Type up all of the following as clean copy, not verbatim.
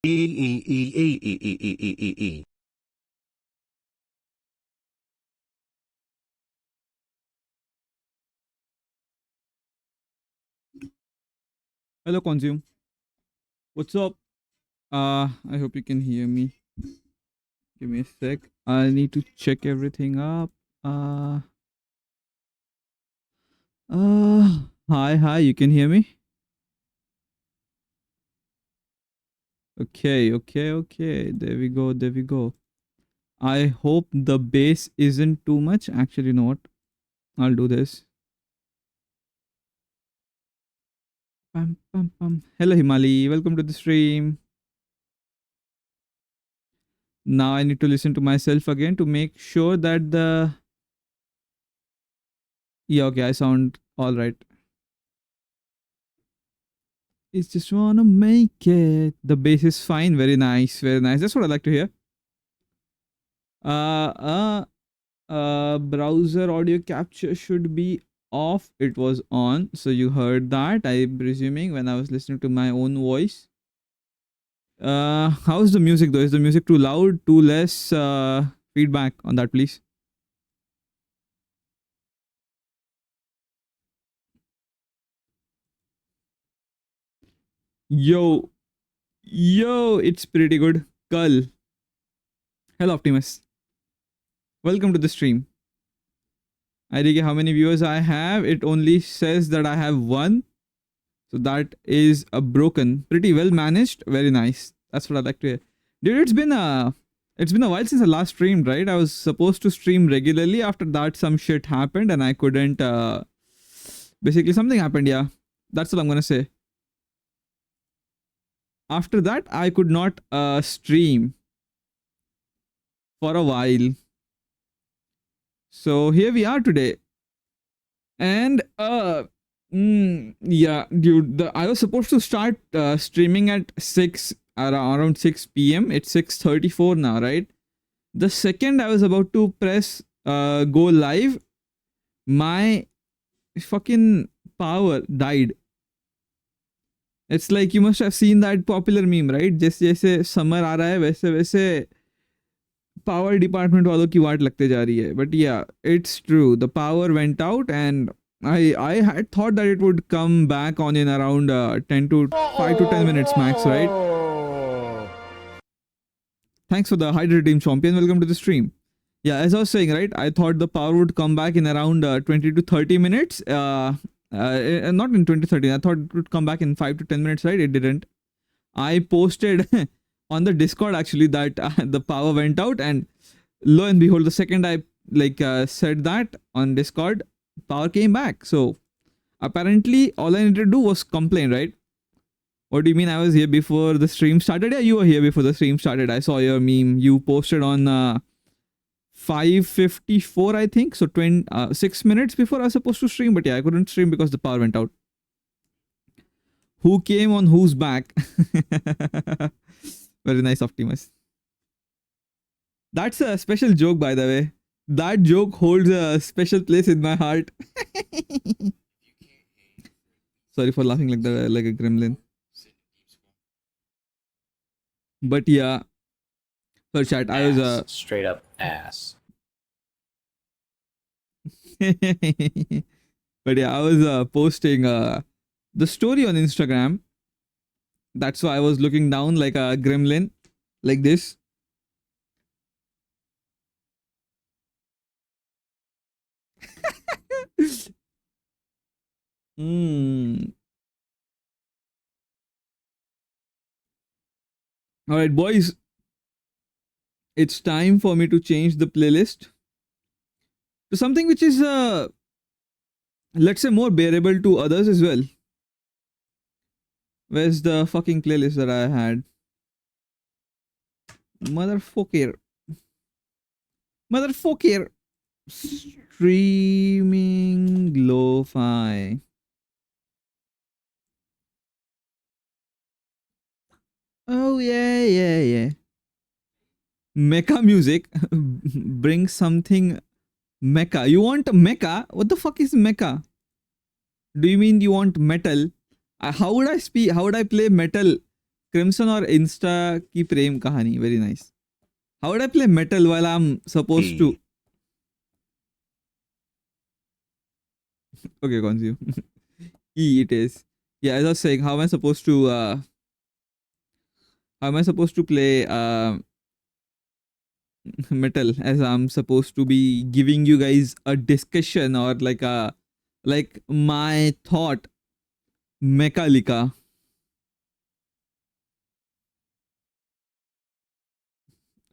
Hello, Consume. What's up? I hope you can hear me. Give me a sec. I need to check everything up. Uh, hi. You can hear me? Okay. There we go. I hope the bass isn't too much. Actually, not. I'll do this. Pam, pam, pam. Hello, Himali. Welcome to the stream. Now I need to listen to myself again to make sure that the... Yeah, okay, I sound all right. It's just wanna make it. The bass is fine. Very nice. That's what I like to hear. Browser audio capture should be off. It was on. So you heard that, I'm presuming, when I was listening to my own voice. How's the music though? Is the music too loud, too less? Feedback on that, please. Yo, it's pretty good. Cull. Hello, Optimus. Welcome to the stream. I don't know how many viewers I have. It only says that I have one. So that is a broken. Pretty well managed. Very nice. That's what I like to hear. Dude, it's been a while since I last streamed, right? I was supposed to stream regularly. After that, some shit happened and I couldn't. Basically, something happened. Yeah, that's all I'm gonna say. After that, I could not stream for a while. So here we are today. And yeah, dude, I was supposed to start streaming at 6 around 6 p.m. It's 6:34 now, right? The second I was about to press go live, my fucking power died. It's like you must have seen that popular meme, right? जैसे जैसे summer आ रहा है वैसे वैसे power department वालों की वाट लगते जा रही है. But yeah, it's true. The power went out and I had thought that it would come back on in around 10 to 5 to 10 minutes max, right? Thanks for the Hydra Team Champion. Welcome to the stream. Yeah, as I was saying, right, I thought the power would come back in around 20 to 30 minutes. Not in 2030. I thought it would come back in 5 to 10 minutes, right? It didn't. I posted on the Discord actually that the power went out, and lo and behold, the second I said that on Discord, power came back. So apparently all I needed to do was complain, right? What do you mean I was here before the stream started? Yeah, you were here before the stream started. I saw your meme. You posted on 5:54, I think. So 6 minutes before I was supposed to stream. But yeah, I couldn't stream because the power went out. Who came on whose back? Very nice, Optimus. That's a special joke, by the way. That joke holds a special place in my heart. Sorry for laughing like a gremlin. But yeah. So chat, I was straight up ass. But yeah, I was posting the story on Instagram. That's why I was looking down like a gremlin, like this. All right, boys. It's time for me to change the playlist to something which is, let's say, more bearable to others as well. Where's the fucking playlist that I had? Motherfucker. Streaming lo-fi. Oh yeah. Mecha music. Bring something mecha. You want mecha? What the fuck is mecha? Do you mean you want metal? How would I play metal Crimson or Insta ki prem kahani. Very nice. How would I play metal while I'm supposed to? Okay, consume. E it is. Yeah, as I was saying, how am I supposed to play metal as I'm supposed to be giving you guys a discussion or like my thought Mekalika.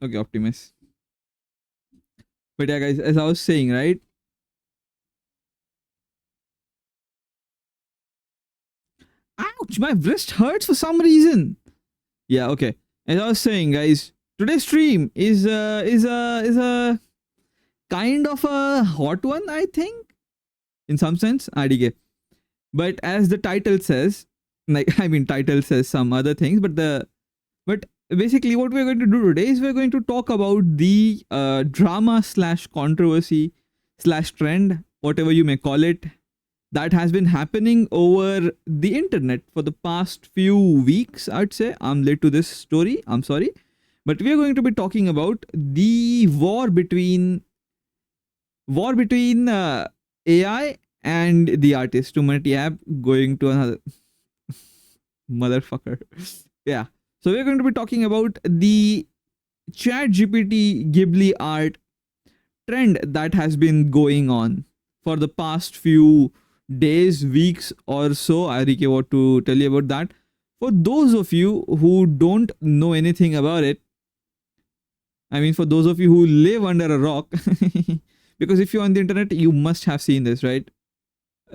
Okay, Optimus. But yeah, guys, as I was saying, right? Ouch, my wrist hurts for some reason. Yeah, okay. As I was saying, guys, today's stream is a kind of a hot one, I think, in some sense. IDK. But as the title says, like I mean, title says some other things, but basically what we're going to do today is we're going to talk about the drama slash controversy slash trend, whatever you may call it, that has been happening over the internet for the past few weeks. I'd say I'm late to this story, I'm sorry, but we are going to be talking about the war between AI and the artist. Too many app going to another motherfucker. Yeah, so we're going to be talking about the ChatGPT Ghibli art trend that has been going on for the past few days, weeks, or so. I really want to tell you about that. For those of you who don't know anything about it, I mean, for those of you who live under a rock, because if you're on the internet, you must have seen this, right?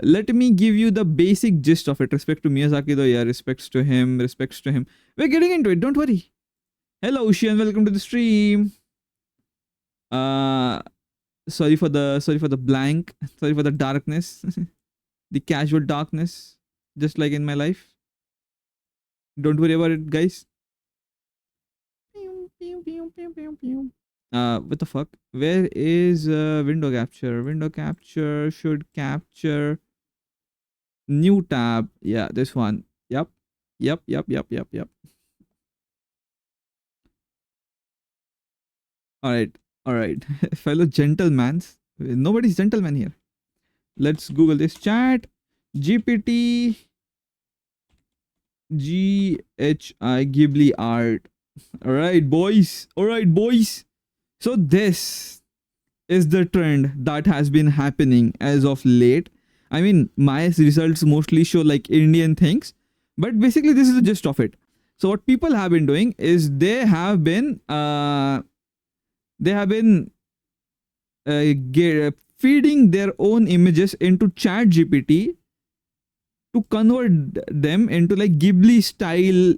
Let me give you the basic gist of it. Respect to Miyazaki, though, yeah, respects to him, respects to him. We're getting into it, don't worry. Hello, Ushian, welcome to the stream. Uh, sorry for the blank, sorry for the darkness, the casual darkness, just like in my life. Don't worry about it, guys. What the fuck? Where is window capture? Window capture should capture new tab. Yeah, this one. Yep. Yep. All right. All right. Fellow gentlemans. Nobody's gentleman here. Let's Google this chat. GPT GHI Ghibli art. All right, boys. All right, boys. So this is the trend that has been happening as of late. I mean, my results mostly show like Indian things, but basically this is the gist of it. So what people have been doing is they have been feeding their own images into Chat GPT to convert them into like Ghibli style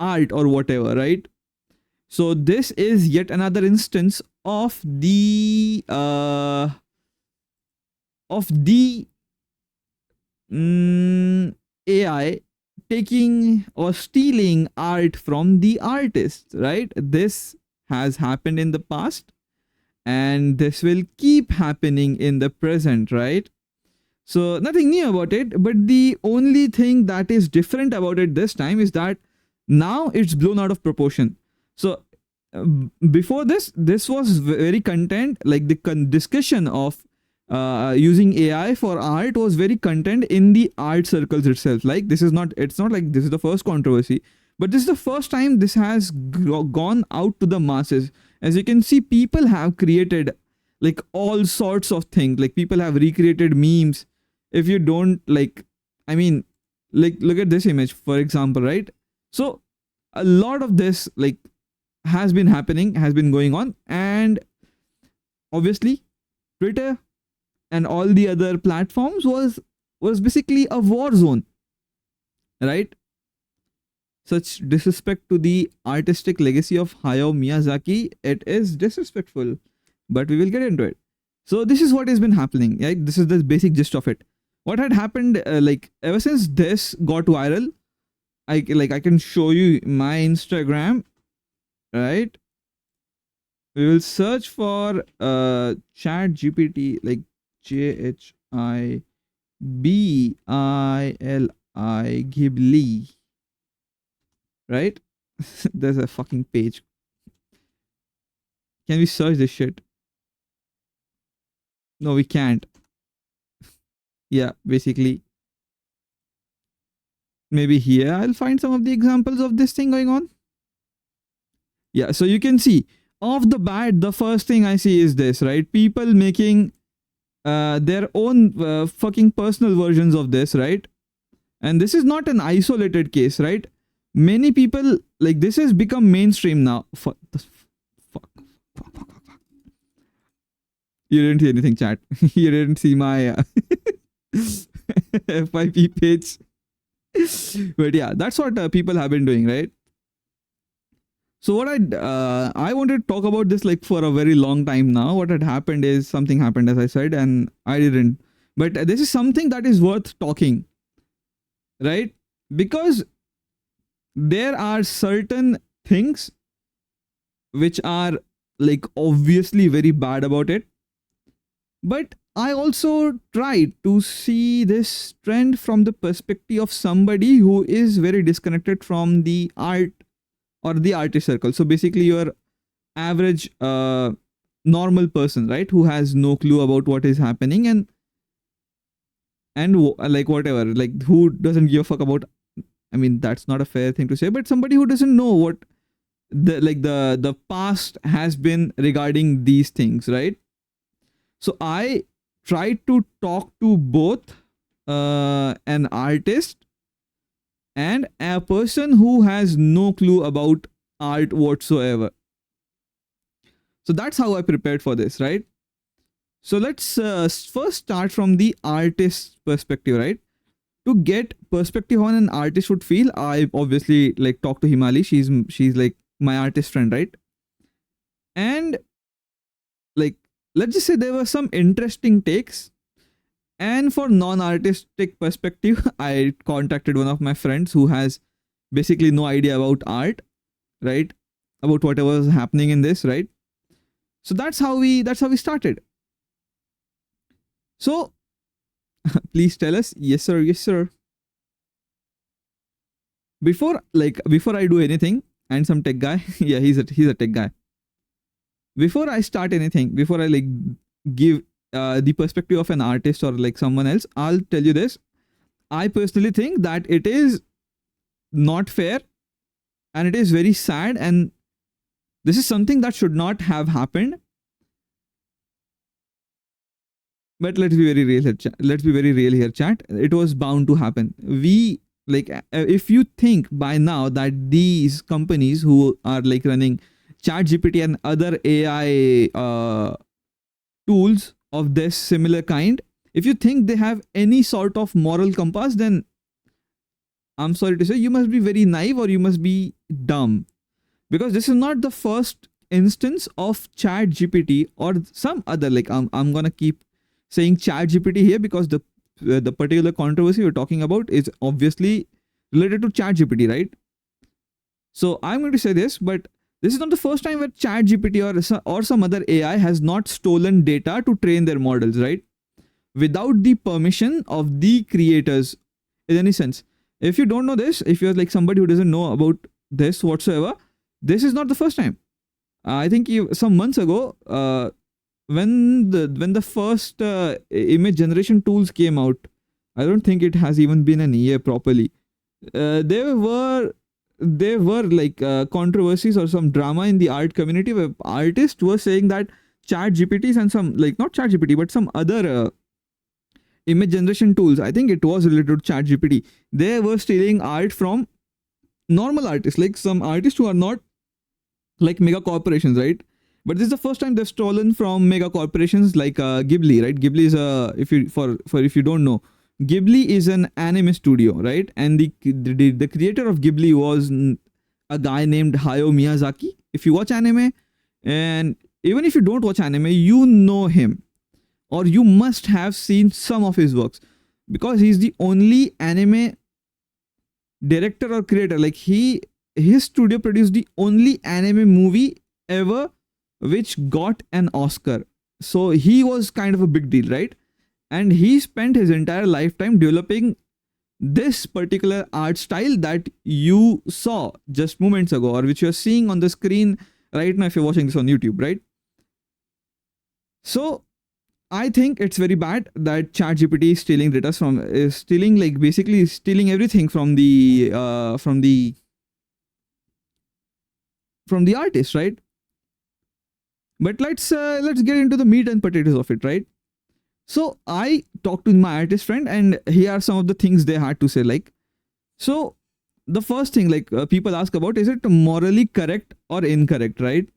art or whatever, right? So this is yet another instance of the AI taking or stealing art from the artist, right? This has happened in the past and this will keep happening in the present, right? So nothing new about it, but the only thing that is different about it this time is that now it's blown out of proportion. So before this was very content, like the discussion of using AI for art was very content in the art circles itself. Like it's not like this is the first controversy, but this is the first time this has gone out to the masses. As you can see, people have created like all sorts of things. Like people have recreated memes. If you don't like, I mean, like look at this image for example, right? So a lot of this like has been happening, has been going on, and obviously Twitter and all the other platforms was basically a war zone, right? Such disrespect to the artistic legacy of Hayao Miyazaki, it is disrespectful, but we will get into it. So this is what has been happening, right? This is the basic gist of it. What had happened, like ever since this got viral, I can show you my Instagram, right? We will search for chat GPT, like GHIBLI Ghibli. right? There's a fucking page. Can we search this shit? No, we can't. Yeah, basically, maybe here I'll find some of the examples of this thing going on. Yeah, so you can see off the bat, the first thing I see is this, right? People making their own fucking personal versions of this, right? And this is not an isolated case, right? Many people, like, this has become mainstream now. Fuck. You didn't see anything, chat. You didn't see my FYP page. But yeah, that's what people have been doing, right? So what I wanted to talk about this like for a very long time now. What had happened is something happened, as I said, and I didn't. But this is something that is worth talking, right? Because there are certain things which are like obviously very bad about it. But I also tried to see this trend from the perspective of somebody who is very disconnected from the art or the artist circle. So basically your average normal person, right, who has no clue about what is happening and like whatever, like who doesn't give a fuck about, I mean, that's not a fair thing to say, but somebody who doesn't know what the past has been regarding these things, right? So I tried to talk to both an artist and a person who has no clue about art whatsoever. So that's how I prepared for this, right? So let's first start from the artist's perspective, right? To get perspective on an artist would feel, I obviously like talk to Himali. She's like my artist friend, right? And like, let's just say there were some interesting takes. And for non-artistic perspective, I contacted one of my friends who has basically no idea about art, right? About whatever was happening in this, right? So that's how we started. So please tell us. Yes, sir. Yes, sir. Before I do anything, and some tech guy, yeah, he's a tech guy. Before I start anything, before I like give the perspective of an artist or like someone else, I'll tell you this. I personally think that it is not fair and it is very sad, and this is something that should not have happened. But let's be very real here, chat. It was bound to happen. We like, if you think by now that these companies who are like running ChatGPT and other AI tools of this similar kind, if you think they have any sort of moral compass, then I'm sorry to say you must be very naive or you must be dumb, because this is not the first instance of ChatGPT or some other, like I'm gonna keep saying ChatGPT here because the particular controversy we're talking about is obviously related to ChatGPT, right? So I'm going to say this, but this is not the first time where ChatGPT or some other AI has not stolen data to train their models, right? Without the permission of the creators, in any sense. If you don't know this, if you're like somebody who doesn't know about this whatsoever, this is not the first time. I think some months ago, when the first image generation tools came out, I don't think it has even been an year properly. There were like controversies or some drama in the art community where artists were saying that ChatGPTs and some, like, not ChatGPT but some other image generation tools, I think it was related to ChatGPT, they were stealing art from normal artists, like some artists who are not like mega corporations, right? But this is the first time they've stolen from mega corporations like GHIBLI, right? GHIBLI is if you don't know, GHIBLI is an anime studio, right? And the creator of GHIBLI was a guy named Hayao Miyazaki. If you watch anime, and even if you don't watch anime, you know him, or you must have seen some of his works, because he's the only anime director or creator. Like his studio produced the only anime movie ever which got an Oscar. So he was kind of a big deal, right? And he spent his entire lifetime developing this particular art style that you saw just moments ago, or which you're seeing on the screen right now if you're watching this on YouTube, right? So I think it's very bad that ChatGPT is stealing data is stealing, like basically stealing everything from the artist, right? But let's get into the meat and potatoes of it, right? So I talked to my artist friend, and here are some of the things they had to say. Like, so the first thing, like people ask about, is it morally correct or incorrect, right?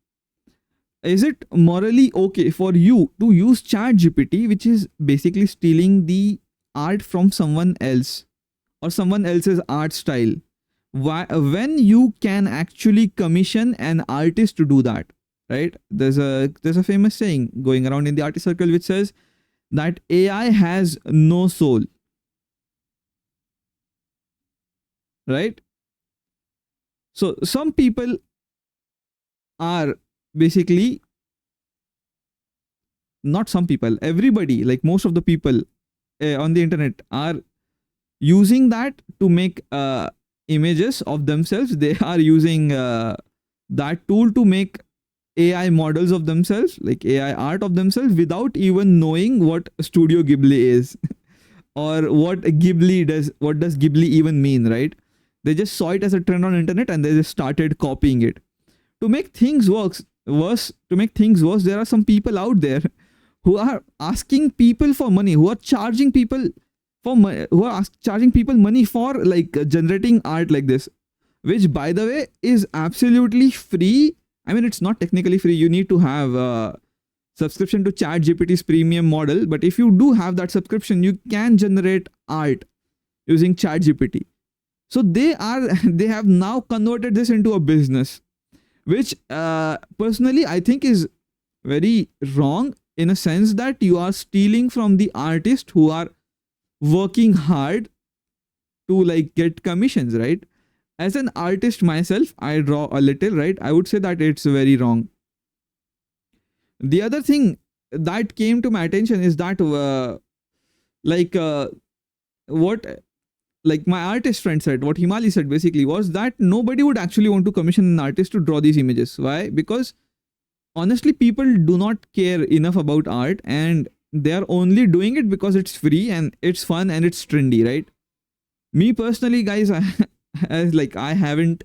Is it morally okay for you to use ChatGPT, which is basically stealing the art from someone else or someone else's art style? Why, when you can actually commission an artist to do that, right? There's a famous saying going around in the artist circle which says that AI has no soul, right? So some people are basically, not some people, everybody, like most of the people on the internet are using that to make images of themselves. They are using that tool to make AI models of themselves, like AI art of themselves, without even knowing what Studio Ghibli is or what Ghibli does. What does Ghibli even mean, right? They just saw it as a trend on internet and they just started copying it. To make things worse, there are some people out there who are asking people for money, who are charging people for charging people money for like generating art like this, which by the way is absolutely free. I mean, it's not technically free. You need to have a subscription to ChatGPT's premium model, but if you do have that subscription, you can generate art using ChatGPT. So they have now converted this into a business, which personally I think is very wrong, in a sense that you are stealing from the artists who are working hard to like get commissions, right? As an artist myself, I draw a little, right? I would say that it's very wrong. The other thing that came to my attention is that like what like my artist friend said, what Himali said basically was that nobody would actually want to commission an artist to draw these images. Why? Because honestly, people do not care enough about art, and they are only doing it because it's free and it's fun and it's trendy, right? Me personally, guys, as like I haven't,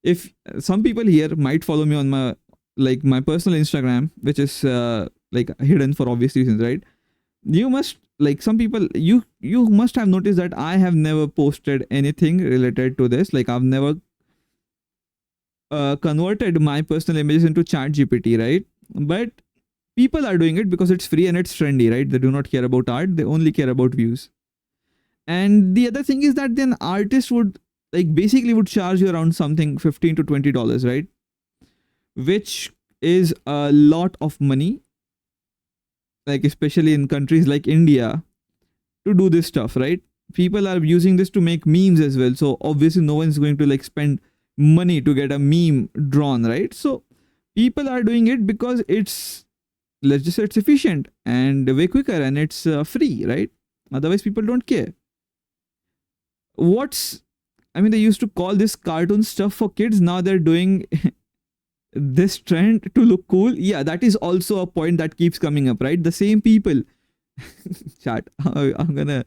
if some people here might follow me on my personal Instagram, which is like hidden for obvious reasons, right? You must, like, some people, you must have noticed that I have never posted anything related to this. Like, I've never converted my personal images into ChatGPT, right? But people are doing it because it's free and it's trendy, right? They do not care about art, they only care about views. And the other thing is that then artists would like basically would charge you around something $15 to $20, right? Which is a lot of money, like especially in countries like India, to do this stuff, right? People are using this to make memes as well. So obviously no one's going to like spend money to get a meme drawn, right? So people are doing it because it's, let's just say, it's efficient and way quicker and it's free, right? Otherwise people don't care. I mean, they used to call this cartoon stuff for kids. Now they're doing this trend to look cool. Yeah, that is also a point that keeps coming up, right? The same people. Chat. I'm gonna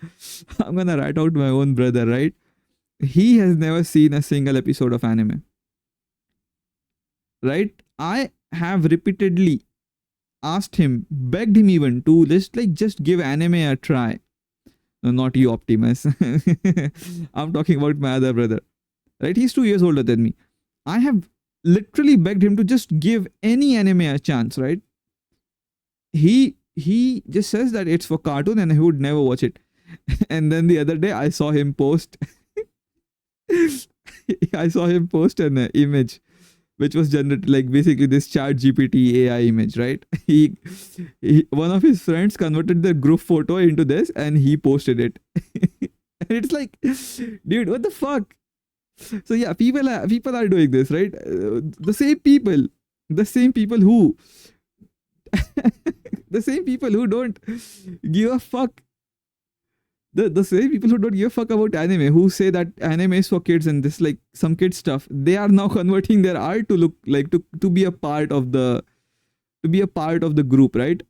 rat out my own brother, right? He has never seen a single episode of anime, right? I have repeatedly asked him, begged him even to just give anime a try. No, not you, Optimus. I'm talking about my other brother, right? He's 2 years older than me. I have literally begged him to just give any anime a chance, right? He just says that it's for cartoon and he would never watch it. And then the other day I saw him post an image which was generated, like basically this ChatGPT AI image, right? One of his friends converted the group photo into this and he posted it. And it's like, dude, what the fuck? So yeah, people are doing this, right? The same people who the same people who don't give a fuck The same people who don't give a fuck about anime, who say that anime is for kids and this like some kids stuff, they are now converting their art to look like to be a part of the group, right?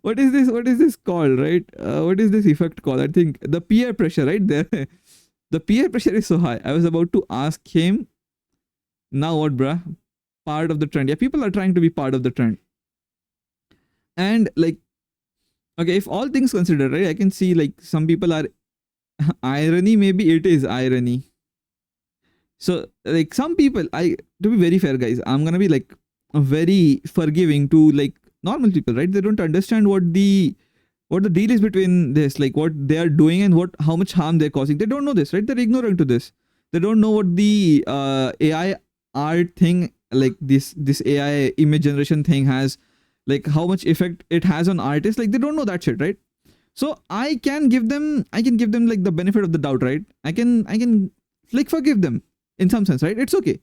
What is this? What is this called, right? What is this effect called? I think the peer pressure, right? There, the peer pressure is so high. I was about to ask him, now what, bruh? Part of the trend. Yeah, people are trying to be part of the trend. And like, okay, if all things considered, right, I can see like some people are irony. Maybe it is irony. So like some people, to be very fair, guys, I'm gonna be like very forgiving to like normal people, right? They don't understand what the deal is between this, like what they are doing and how much harm they're causing. They don't know this, right? They're ignorant to this. They don't know what the AI art thing, like this AI image generation thing has, like how much effect it has on artists. Like they don't know that shit, right? So I can give them like the benefit of the doubt, right? I can like forgive them in some sense, right? It's okay.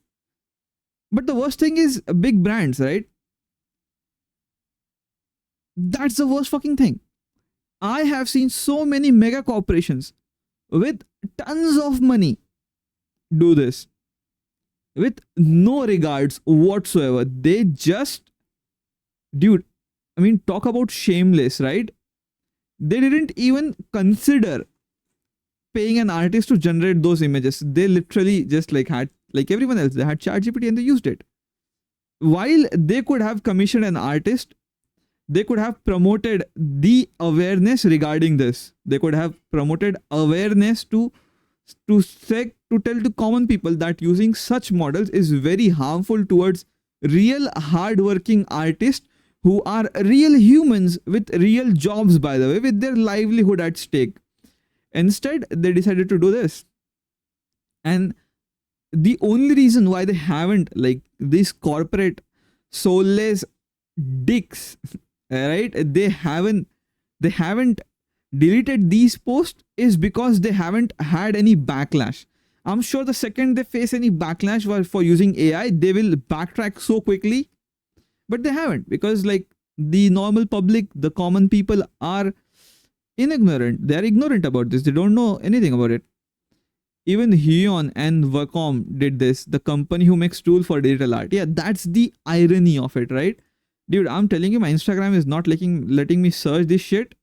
But the worst thing is big brands, right? That's the worst fucking thing. I have seen so many mega corporations with tons of money do this with no regards whatsoever. They just, dude, I mean, talk about shameless, right? They didn't even consider paying an artist to generate those images. They literally just like had, like everyone else, they had ChatGPT and they used it. While they could have commissioned an artist, they could have promoted the awareness regarding this. They could have promoted awareness to tell to common people that using such models is very harmful towards real hardworking artists who are real humans with real jobs, by the way, with their livelihood at stake. Instead, they decided to do this. And the only reason why they haven't, like these corporate soulless dicks, right? They haven't deleted these posts is because they haven't had any backlash. I'm sure the second they face any backlash for using AI, they will backtrack so quickly. But they haven't, because like the normal public, the common people are ignorant. They're ignorant about this. They don't know anything about it. Even Huion and Wacom did this, the company who makes tool for digital art. Yeah, that's the irony of it, right? Dude, I'm telling you, my Instagram is not letting me search this shit.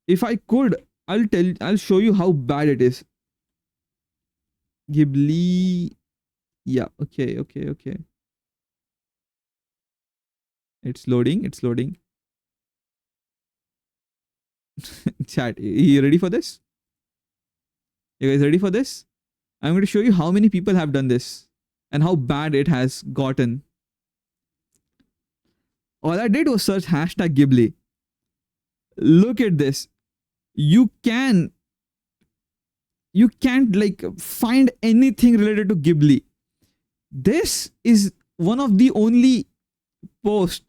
If I could, I'll show you how bad it is. Ghibli. Yeah, okay. It's loading. Chat, you ready for this? You guys ready for this? I'm going to show you how many people have done this and how bad it has gotten. All I did was search hashtag Ghibli. Look at this. You can't like find anything related to Ghibli. This is one of the only posts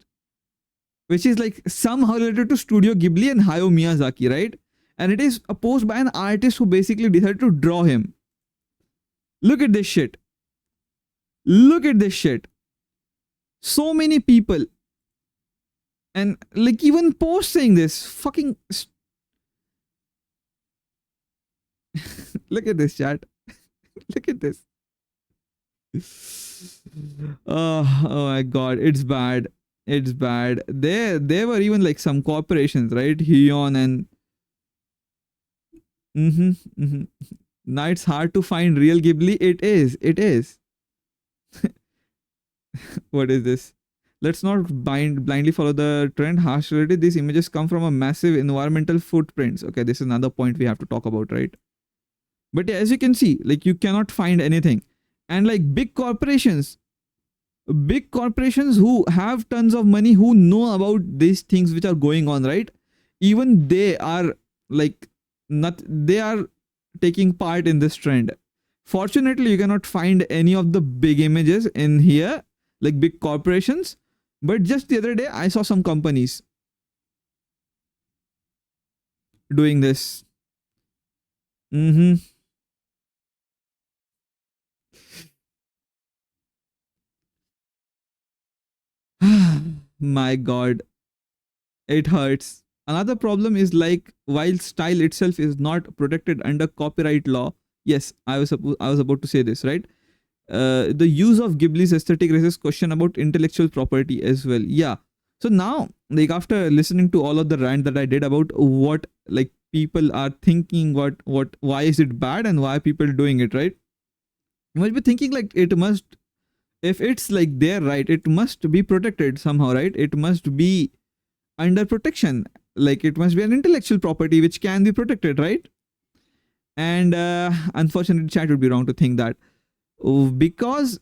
which is like somehow related to Studio Ghibli and Hayao Miyazaki, right? And it is a post by an artist who basically decided to draw him. Look at this shit. Look at this shit. So many people. And like even post saying this. Fucking. Look at this, chat. Look at this. Oh my god, it's bad. It's bad. There were even like some corporations, right? Huion and now it's hard to find real Ghibli. It is. What is this? Let's not blindly follow the trend. Harsh reality. These images come from a massive environmental footprints. Okay, this is another point we have to talk about, right? But yeah, as you can see, like you cannot find anything. And like big corporations who have tons of money, who know about these things which are going on, right? Even they are like they are taking part in this trend. Fortunately, you cannot find any of the big images in here, like big corporations. But just the other day, I saw some companies doing this. My god, it hurts. Another problem is like while style itself is not protected under copyright law. Yes, I was about to say this, right? The use of Ghibli's aesthetic raises question about intellectual property as well. Yeah. So now, like after listening to all of the rant that I did about what like people are thinking, why is it bad and why people doing it, right? You might be thinking like it must, if it's like their right, it must be protected somehow, right? It must be under protection. Like it must be an intellectual property which can be protected, right? And unfortunately, chat would be wrong to think that. Because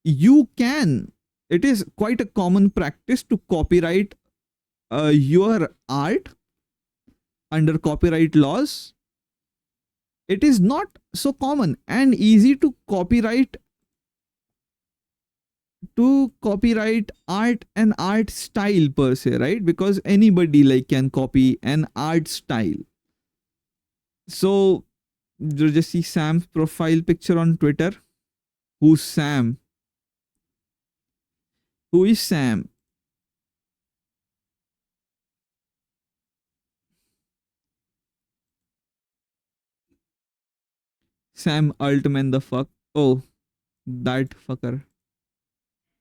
you can, it is quite a common practice to copyright your art under copyright laws. It is not so common and easy to copyright art and art style per se, right? Because anybody like can copy an art style. So you just see Sam's profile picture on Twitter. Who's Sam? Who is Sam? Sam Altman the fuck. Oh, that fucker.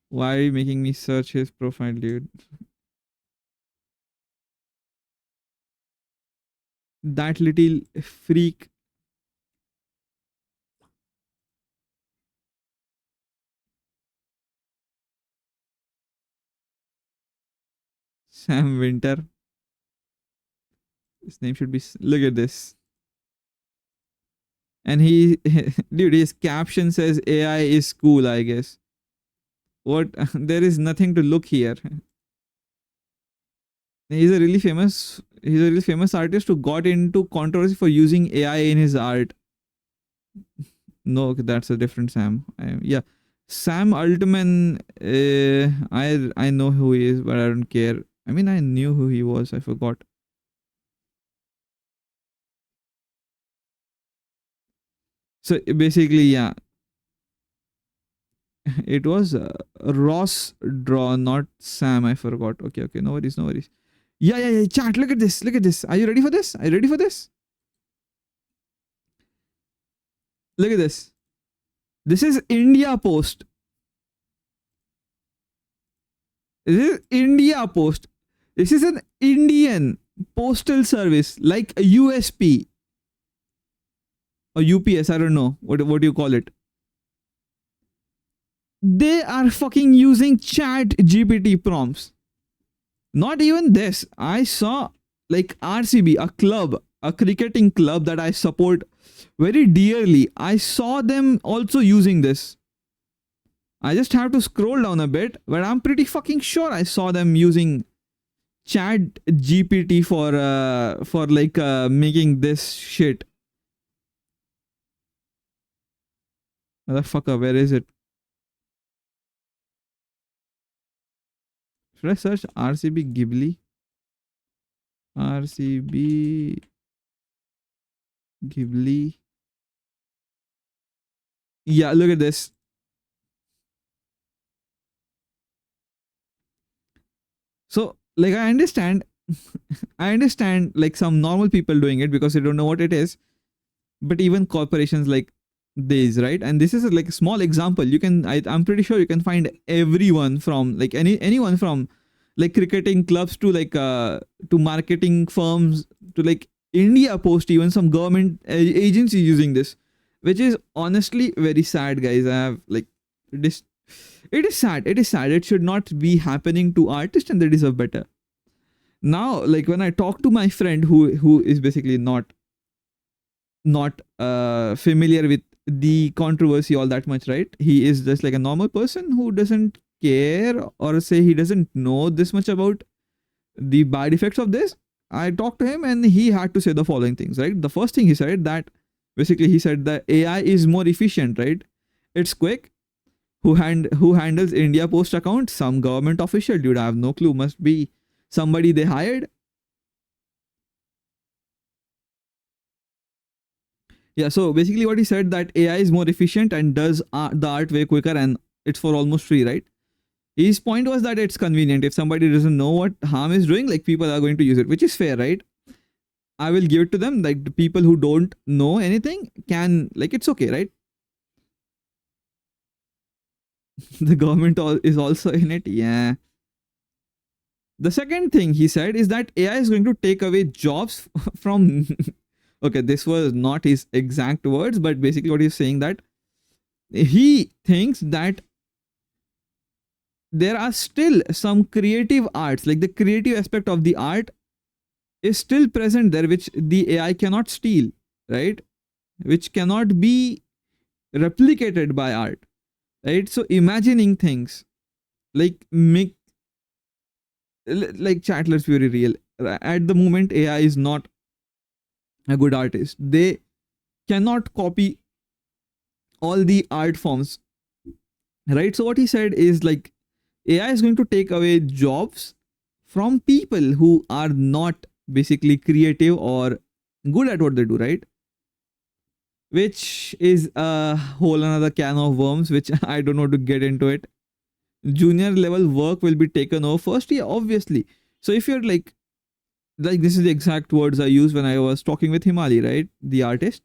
Why are you making me search his profile, dude? That little freak. Sam Winter. His name should be. Look at this. And he, dude, his caption says AI is cool, I guess. What? There is nothing to look here. He's a really famous artist who got into controversy for using AI in his art. No, that's a different Sam. Yeah. Sam Altman, I know who he is, but I don't care. I mean, I knew who he was. I forgot. So basically, yeah, it was Ross Draw, not Sam. I forgot. Okay, okay, no worries, no worries. Yeah, yeah, yeah. Chat, look at this. Look at this. Are you ready for this? Are you ready for this? Look at this. This is India Post. This is India Post. This is an Indian postal service like a USP or UPS. I don't know what do you call it. They are fucking using ChatGPT prompts. Not even this. I saw like RCB, a club, a cricketing club that I support very dearly. I saw them also using this. I just have to scroll down a bit, but I'm pretty fucking sure I saw them using ChatGPT for like making this shit. Motherfucker, where is it? Should I search RCB Ghibli? RCB Ghibli. Yeah, look at this. So, like, I understand like some normal people doing it because they don't know what it is. But even corporations like these, right? And this is like a small example. You can, I'm pretty sure you can find everyone from like anyone from like cricketing clubs to like to marketing firms to like India Post, even some government agencies using this, which is honestly very sad, guys. I have like this. It is sad. It is sad. It should not be happening to artists, and they deserve better. Now, like when I talk to my friend who is basically not familiar with the controversy all that much, right? He is just like a normal person who doesn't care or say he doesn't know this much about the bad effects of this. I talked to him and he had to say the following things, right? The first thing he said that basically he said that AI is more efficient, right? It's quick. Who handles India Post account? Some government official, dude. I have no clue. Must be somebody they hired. Yeah, so basically what he said that AI is more efficient and does the art way quicker and it's for almost free, right? His point was that it's convenient. If somebody doesn't know what harm is doing, like people are going to use it, which is fair, right? I will give it to them. Like the people who don't know anything can, like, it's okay, right? The government is also in it. Yeah. The second thing he said is that AI is going to take away jobs from. Okay, this was not his exact words, but basically what he's saying that he thinks that there are still some creative arts, like the creative aspect of the art is still present there, which the AI cannot steal, right? Which cannot be replicated by art, right? So imagining things like make like chat, let's be very real. At the moment, AI is not a good artist. They cannot copy all the art forms, right? So what he said is like AI is going to take away jobs from people who are not basically creative or good at what they do, right? Which is a whole another can of worms, which I don't know to get into it. Junior level work will be taken over first, yeah, obviously. So if you're like this is the exact words I used when I was talking with Himali, right? The artist.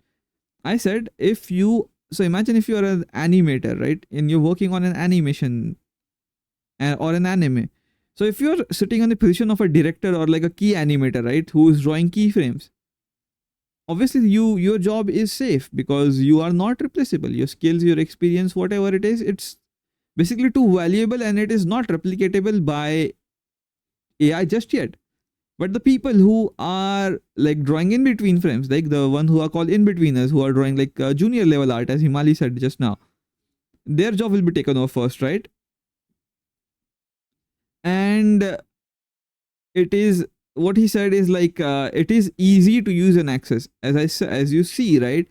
I said, if you, so imagine if you're an animator, right? And you're working on an animation or an anime. So if you're sitting on the position of a director or like a key animator, right? Who is drawing keyframes, obviously your job is safe because you are not replaceable. Your skills, your experience, whatever it is, it's basically too valuable and it is not replicatable by AI just yet. But the people who are like drawing in between frames, like the one who are called in betweeners, who are drawing like junior level art, as Himali said just now, their job will be taken off first, right? And it is what he said is like it is easy to use and access. As you see, right?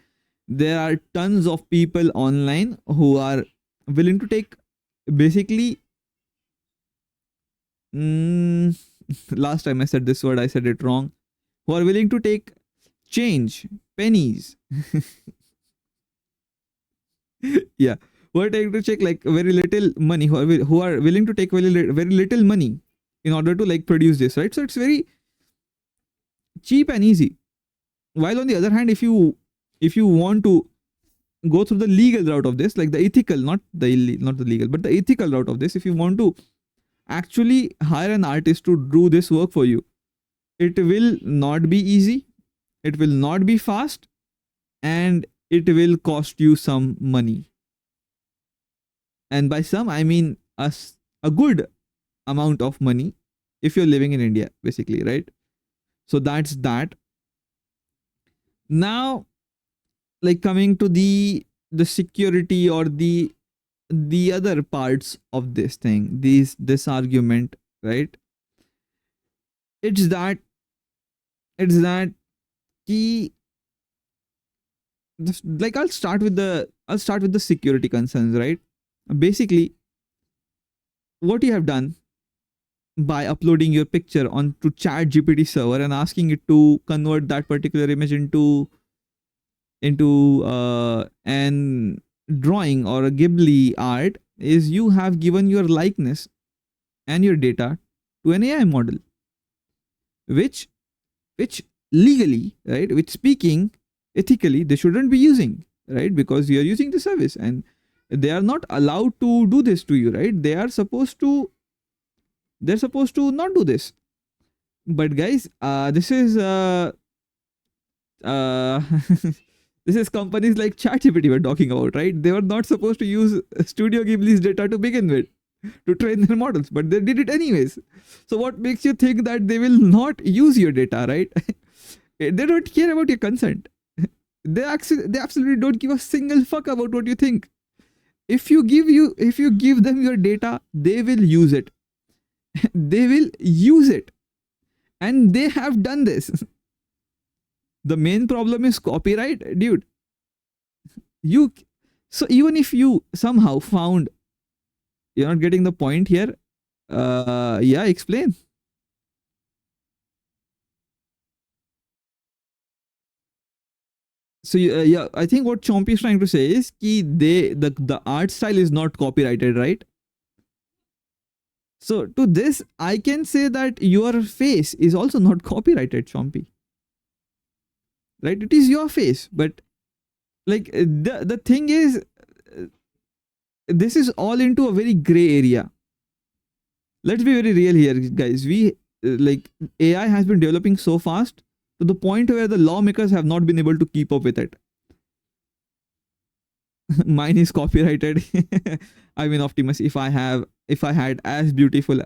There are tons of people online who are willing to take basically. Mm, last time I said this word, I said it wrong. Who are willing to take change, pennies. Yeah, who are taking to check like very little money, who are willing to take very little money in order to like produce this, right? So it's very cheap and easy. While on the other hand, if you want to go through the legal route of this, like the ethical, not the legal, but the ethical route of this, if you want to actually hire an artist to do this work for you, it will not be easy, it will not be fast, and it will cost you some money. And by some, I mean a good amount of money if you're living in India, basically, right? So that's that. Now, like coming to the security or the other parts of this thing, this argument, right? It's that it's that key. Like I'll start with the security concerns, right? Basically, what you have done by uploading your picture onto ChatGPT server and asking it to convert that particular image into an drawing or a Ghibli art is you have given your likeness and your data to an AI model, which which legally, right, which speaking ethically they shouldn't be using, right? Because you are using the service and they are not allowed to do this to you, right? They're supposed to not do this. But guys, this is uh, this is companies like ChatGPT we're talking about, right? They were not supposed to use Studio Ghibli's data to begin with to train their models, but they did it anyways. So what makes you think that they will not use your data, right? They don't care about your consent. They absolutely don't give a single fuck about what you think. If you give them your data, they will use it. They will use it, and they have done this. The main problem is copyright, dude. You so even if you somehow found you're not getting the point here, yeah, explain. So yeah, I think what Chompy is trying to say is that the art style is not copyrighted, right? So to this, I can say that your face is also not copyrighted, Chompy. Right? It is your face, but like the thing is, this is all into a very gray area. Let's be very real here, guys. We like AI has been developing so fast to the point where the lawmakers have not been able to keep up with it. Mine is copyrighted. I mean, Optimus, if I had as beautiful,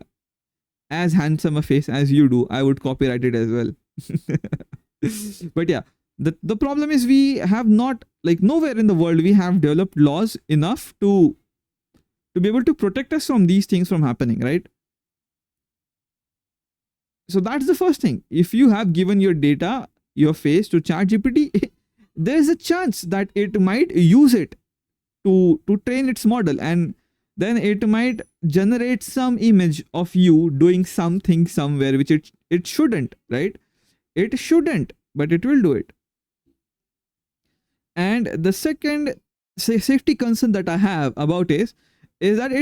as handsome a face as you do, I would copyright it as well. But yeah, the problem is we have not, like, nowhere in the world we have developed laws enough to be able to protect us from these things from happening, right? So that's the first thing. If you have given your data, your face to ChatGPT, there's a chance that it might use it to train its model, and then it might generate some image of you doing something somewhere which it shouldn't, right? It shouldn't, but it will do it. And the second safety concern that I have about is that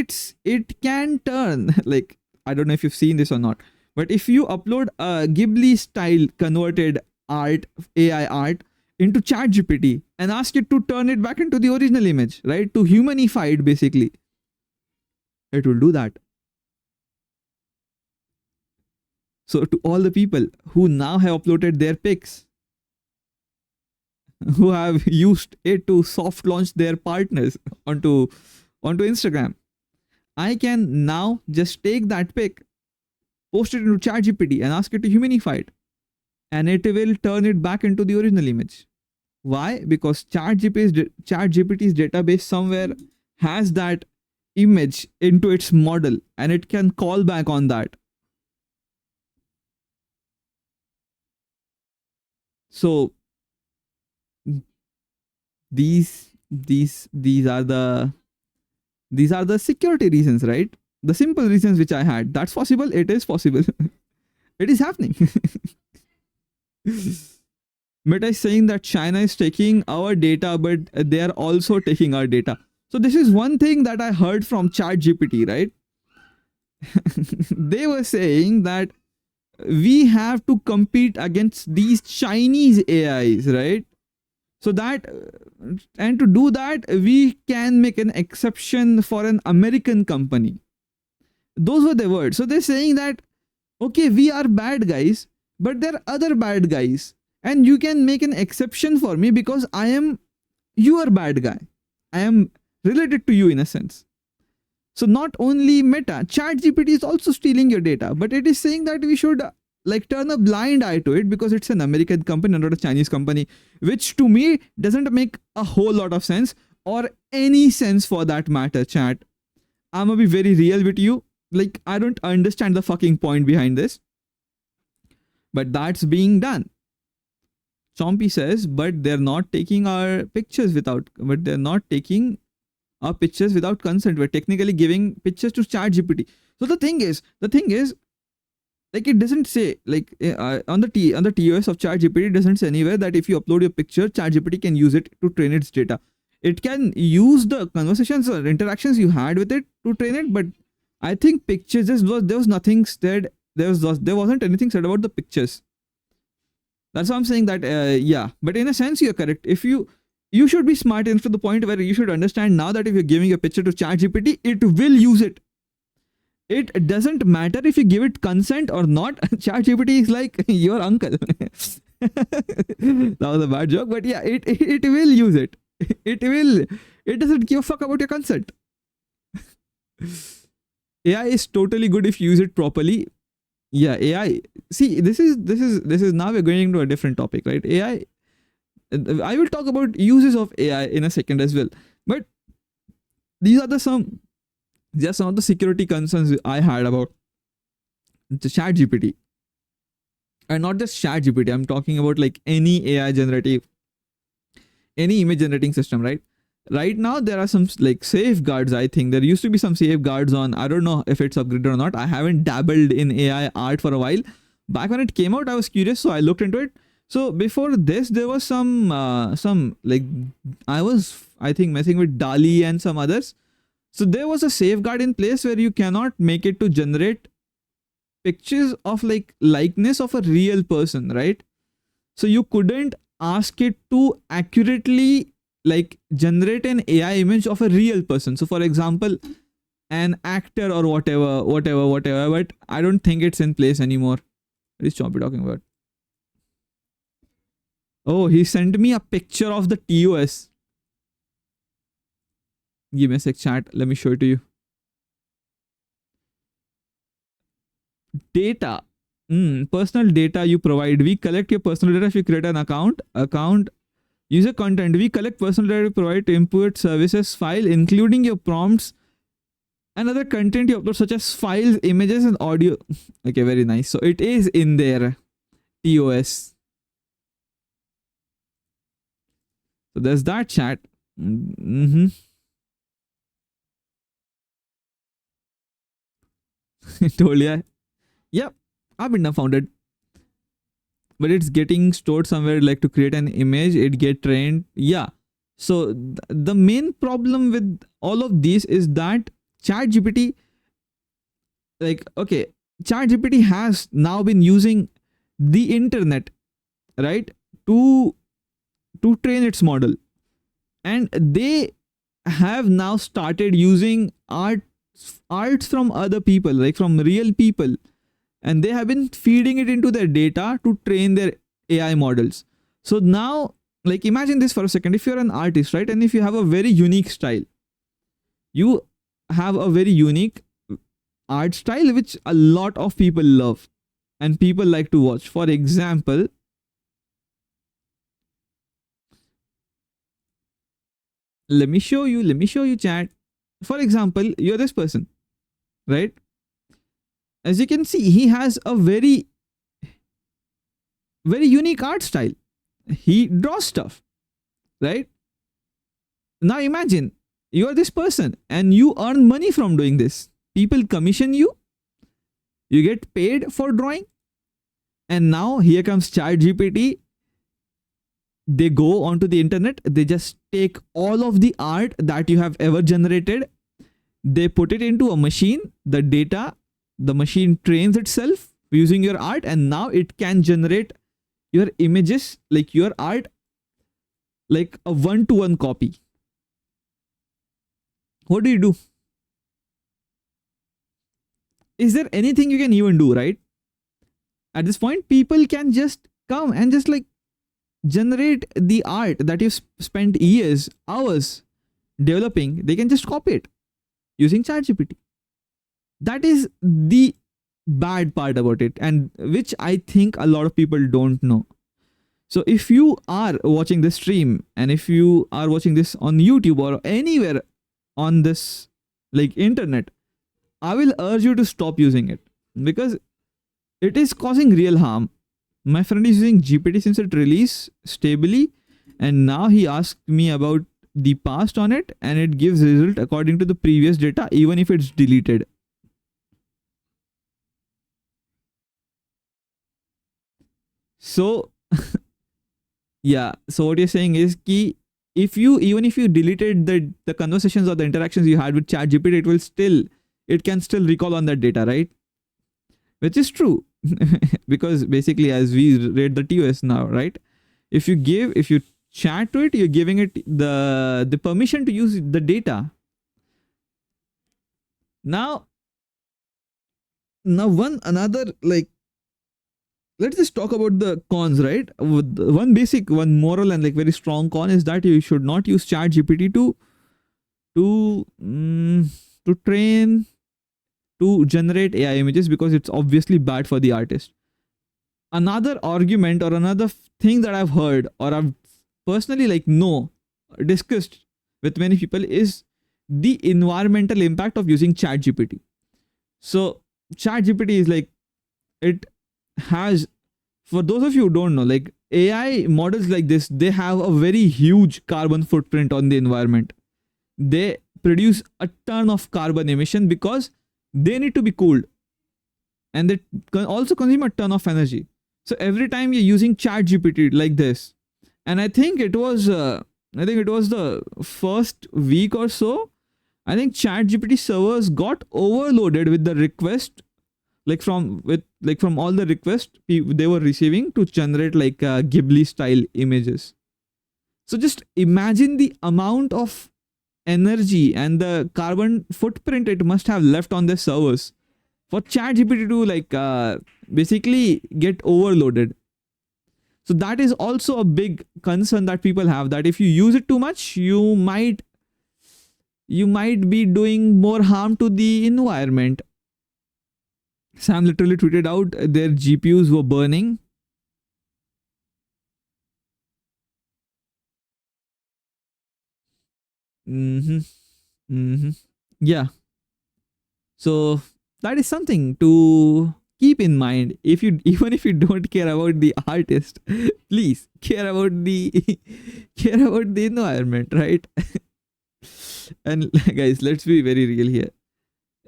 it can turn, like, I don't know if you've seen this or not, but if you upload a Ghibli style converted art, AI art, into ChatGPT and ask it to turn it back into the original image, right? To humanify it, basically, it will do that. So to all the people who now have uploaded their pics, who have used it to soft launch their partners onto Instagram, I can now just take that pic, post it into ChatGPT and ask it to humanify it, and it will turn it back into the original image. Why? Because ChatGPT's database somewhere has that image into its model, and it can call back on that. So these are the security reasons, right? The simple reasons which I had. That's possible. It is possible. It is happening. Meta is saying that China is taking our data, but they are also taking our data. So this is one thing that I heard from ChatGPT, right? They were saying that we have to compete against these Chinese AIs, right? So that, and to do that, we can make an exception for an American company. Those were the words. So they're saying that, okay, we are bad guys, but there are other bad guys, and you can make an exception for me because I am your bad guy. I am related to you in a sense. So not only Meta, ChatGPT is also stealing your data, but it is saying that we should like turn a blind eye to it because it's an American company, not a Chinese company, which to me doesn't make a whole lot of sense, or any sense for that matter, chat. I'm gonna be very real with you. Like, I don't understand the fucking point behind this, but that's being done. Chompy says, but they're not taking our pictures without consent. We're technically giving pictures to ChatGPT. So the thing is, like, it doesn't say, like, on the TOS of ChatGPT, it doesn't say anywhere that if you upload your picture, ChatGPT can use it to train its data. It can use the conversations or interactions you had with it to train it, but I think pictures, there was nothing said. There wasn't anything said about the pictures. That's why I'm saying that, yeah. But in a sense, you're correct. If you should be smart enough to the point where you should understand now that if you're giving a picture to ChatGPT, it will use it. It doesn't matter if you give it consent or not. ChatGPT is like your uncle. That was a bad joke, but yeah, it will use it. It doesn't give a fuck about your consent. AI is totally good if you use it properly. Yeah, AI. See, this is now we're going into a different topic, right? AI. I will talk about uses of AI in a second as well. But these are some of the security concerns I had about the ChatGPT. And not just ChatGPT, I'm talking about like any AI generative, any image generating system, right? Right now, there are some like safeguards. I think there used to be some safeguards on, I don't know if it's upgraded or not. I haven't dabbled in AI art for a while. Back when it came out, I was curious, so I looked into it. So before this, there was some like, I think messing with DALI and some others. So there was a safeguard in place where you cannot make it to generate pictures of like likeness of a real person, right? So you couldn't ask it to accurately like generate an AI image of a real person. So for example, an actor or whatever, but I don't think it's in place anymore. What is Choppy talking about? Oh, he sent me a picture of the TOS. Give me a sec, chat. Let me show it to you. Data. Personal data you provide. We collect your personal data if you create an account. User content. We collect personal data you provide to input services file, including your prompts and other content you upload, such as files, images, and audio. Okay, very nice. So it is in there. TOS. So there's that, chat. Told ya. Yep, I've been founded. But it's getting stored somewhere, like to create an image, it get trained. Yeah. So the main problem with all of these is that ChatGPT, like, okay, ChatGPT has now been using the internet, right, to train its model. And they have now started using arts from other people, like from real people, and they have been feeding it into their data to train their AI models. So now, like, imagine this for a second. If you're an artist, right, and if you have a very unique style, you have a very unique art style which a lot of people love and people like to watch. For example, let me show you, chat. For example, you're this person, right? As you can see, he has a very unique art style. He draws stuff, right? Now imagine you are this person and you earn money from doing this. People commission you, you get paid for drawing, and now here comes ChatGPT. They go onto the internet, they just take all of the art that you have ever generated, they put it into a machine, the data, the machine trains itself using your art, and now it can generate your images, like your art, like a one-to-one copy. What do you do? Is there anything you can even do, right? At this point, people can just come and just like generate the art that you've spent years, hours developing. They can just copy it using ChatGPT. That is the bad part about it, and which I think a lot of people don't know. So if you are watching this stream, and if you are watching this on YouTube or anywhere on this like internet, I will urge you to stop using it because it is causing real harm. My friend is using GPT since it released stably, and now he asked me about the past on it, and it gives result according to the previous data even if it's deleted. So yeah, so what you're saying is ki even if you deleted the conversations or the interactions you had with ChatGPT, it can still recall on that data, right? Which is true. Because basically, as we read the TOS now, right? If you chat to it, you're giving it the permission to use the data. Now another, like, let's just talk about the cons, right? One moral and like very strong con is that you should not use ChatGPT to generate AI images because it's obviously bad for the artist. Another argument or another thing that I've heard or I've personally discussed with many people is the environmental impact of using ChatGPT. So ChatGPT is like, it has, for those of you who don't know, like AI models like this, they have a very huge carbon footprint on the environment. They produce a ton of carbon emission because they need to be cooled, and they can also consume a ton of energy. So every time you're using ChatGPT like this, and I think it was the first week or so, I think ChatGPT servers got overloaded with the request, from all the requests they were receiving to generate like Ghibli style images. So just imagine the amount of energy and the carbon footprint it must have left on their servers for ChatGPT to basically get overloaded. So that is also a big concern that people have, that if you use it too much, you might be doing more harm to the environment. Sam literally tweeted out their GPUs were burning. Yeah. So that is something to keep in mind. Even if you don't care about the artist, please care about the environment, right? And guys, let's be very real here.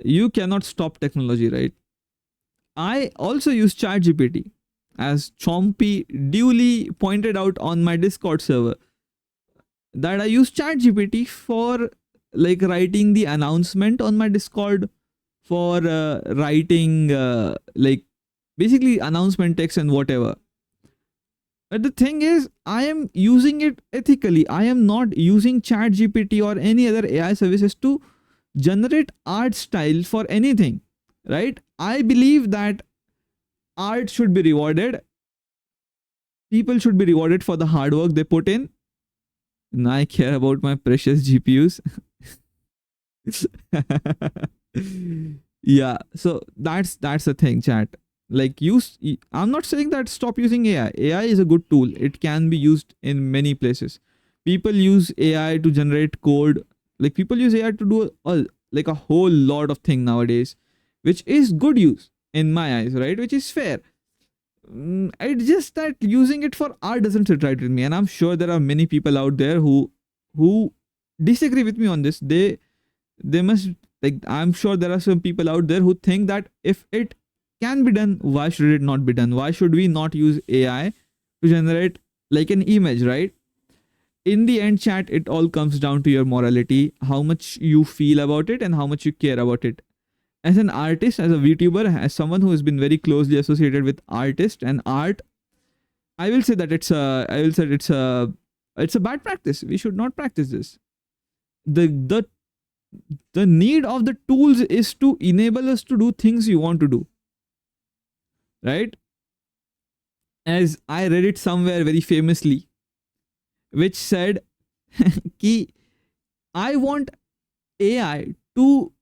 You cannot stop technology, right? I also use ChatGPT, as Chompy duly pointed out on my Discord server, that I use ChatGPT for like writing the announcement on my Discord, for writing like basically announcement text and whatever. But the thing is, I am using it ethically. I am not using ChatGPT or any other AI services to generate art style for anything, right? I believe that art should be rewarded. People should be rewarded for the hard work they put in. And I care about my precious GPUs. Yeah, so that's the thing, chat. Like, I'm not saying that stop using AI. AI is a good tool. It can be used in many places. People use AI to generate code. Like, people use AI to do a whole lot of things nowadays, which is good use in my eyes, right? Which is fair. It's just that using it for art doesn't sit right with me, and I'm sure there are many people out there who disagree with me on this. They must, like, I'm sure there are some people out there who think that if it can be done, why should it not be done? Why should we not use AI to generate like an image, right? In the end, chat, it all comes down to your morality, how much you feel about it and how much you care about it. As an artist, as a VTuber, as someone who has been very closely associated with artists and art, I will say that it's a bad practice. We should not practice this. The need of the tools is to enable us to do things you want to do, right? As I read it somewhere very famously, which said, ki, I want AI to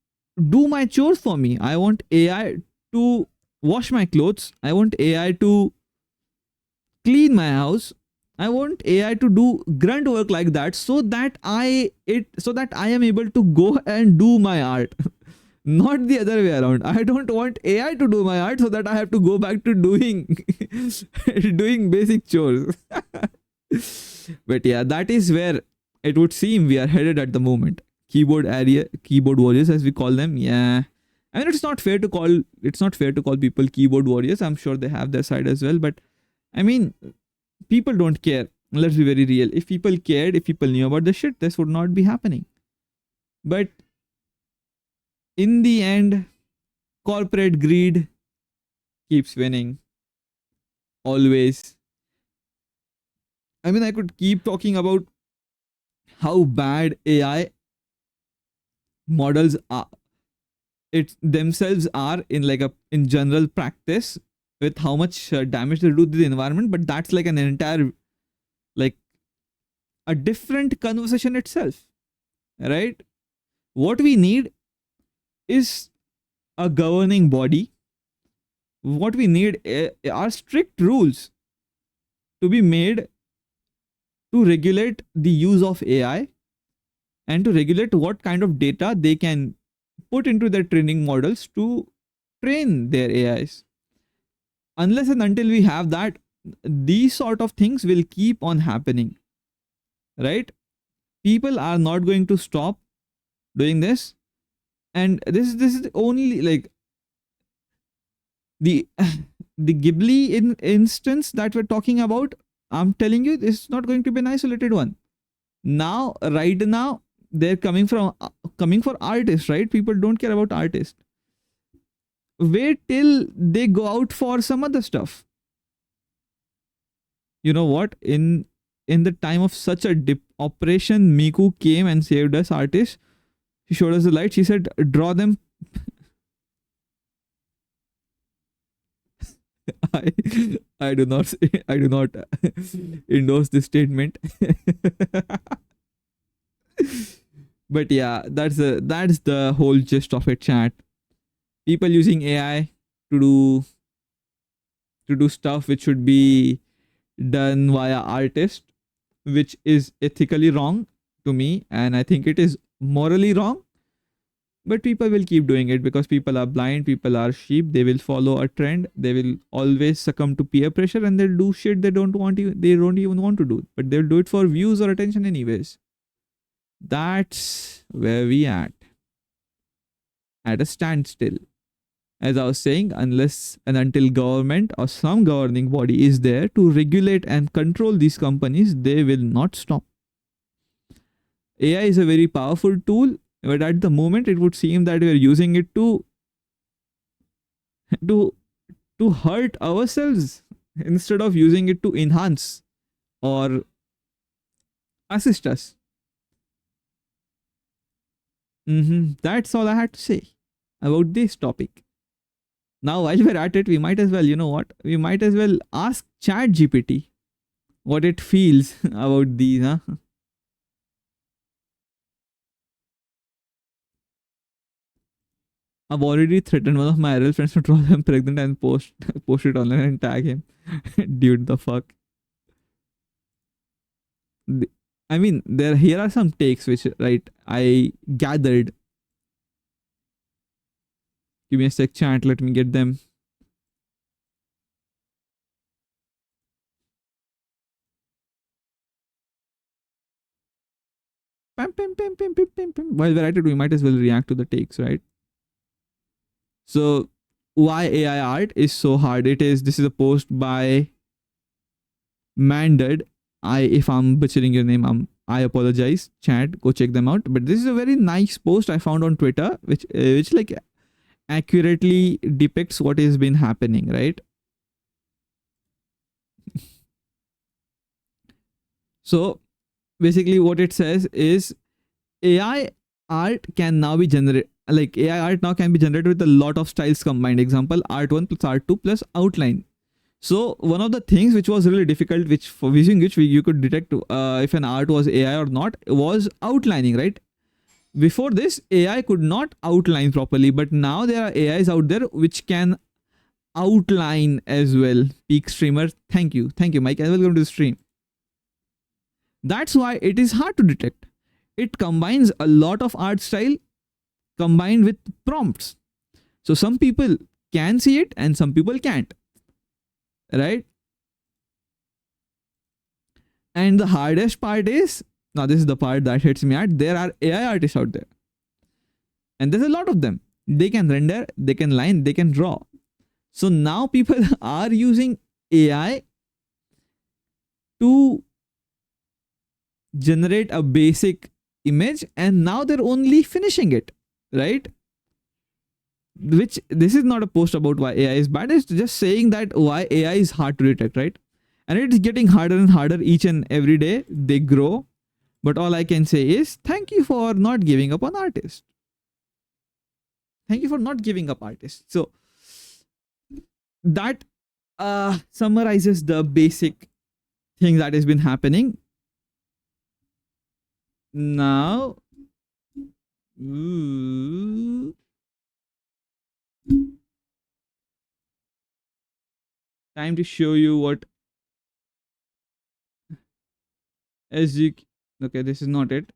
do my chores for me. I want AI to wash my clothes. I want AI to clean my house. I want AI to do grunt work like that, so that I am able to go and do my art. Not the other way around. I don't want AI to do my art so that I have to go back to doing doing basic chores. But yeah, that is where it would seem we are headed at the moment. Keyboard warriors, as we call them. Yeah, I mean, it's not fair to call people keyboard warriors. I'm sure they have their side as well, but I mean, people don't care. Let's be very real. If people cared, if people knew about the shit, this would not be happening. But in the end, corporate greed keeps winning. Always. I mean, I could keep talking about how bad AI models are, it themselves are in general practice, with how much damage they do to the environment. But that's like an entire, like, a different conversation itself, right? What we need is a governing body. What we need are strict rules to be made to regulate the use of AI and to regulate what kind of data they can put into their training models to train their AIs. Unless and until we have that, these sort of things will keep on happening, right? People are not going to stop doing this, and this is only like the the Ghibli instance that we're talking about. I'm telling you, this is not going to be an isolated one. Right now, they're coming for artists, right? People don't care about artists. Wait till they go out for some other stuff. You know what? In the time of such a dip, Operation Miku came and saved us artists. She showed us the light. She said, "Draw them." I I do not I do not endorse this statement. But yeah, that's the whole gist of it, chat. People using AI to do stuff which should be done via artist, which is ethically wrong to me, and I think it is morally wrong. But people will keep doing it because people are blind, people are sheep. They will follow a trend. They will always succumb to peer pressure, and they'll do shit they don't even want to do. But they'll do it for views or attention anyways. That's where we at a standstill. As I was saying, unless and until government or some governing body is there to regulate and control these companies, they will not stop. AI is a very powerful tool, but at the moment it would seem that we are using it to to hurt ourselves instead of using it to enhance or assist us. That's all I had to say about this topic. Now, while we're at it, we might as well, you know what? We might as well ask ChatGPT what it feels about these, huh? I've already threatened one of my IRL friends to draw them pregnant and post it online and tag him. Dude, the fuck. I mean, here are some takes which right I gathered. Give me a sec, chat. Let me get them. Pam, pam, pam, pam, pam, pam, pam. While we're at it, we might as well react to the takes, right? So, why AI art is so hard? This is a post by Mandad. If I'm butchering your name, I apologize. Chat, go check them out. But this is a very nice post I found on Twitter, which like accurately depicts what has been happening, right? So basically, what it says is AI art can now be generated. Like AI art now can be generated with a lot of styles combined. Example: Art 1 plus Art 2 plus outline. So one of the things which was really difficult, which for using which you could detect if an art was AI or not, was outlining, right? Before this, AI could not outline properly, but now there are AIs out there which can outline as well. Peak streamer, thank you, Mike, and welcome to the stream. That's why it is hard to detect. It combines a lot of art style combined with prompts. So some people can see it and some people can't, right? And the hardest part is, now this is the part that hits me at, there are AI artists out there. And there's a lot of them. They can render, they can line, they can draw. So now people are using AI to generate a basic image and now they're only finishing it, right? Which this is not a post about why AI is bad, it's just saying that why AI is hard to detect, right? And it is getting harder and harder each and every day. They grow. But all I can say is thank you for not giving up on artists. Thank you for not giving up artists. So that summarizes the basic thing that has been happening. Now, time to show you what SG. Okay, this is not it.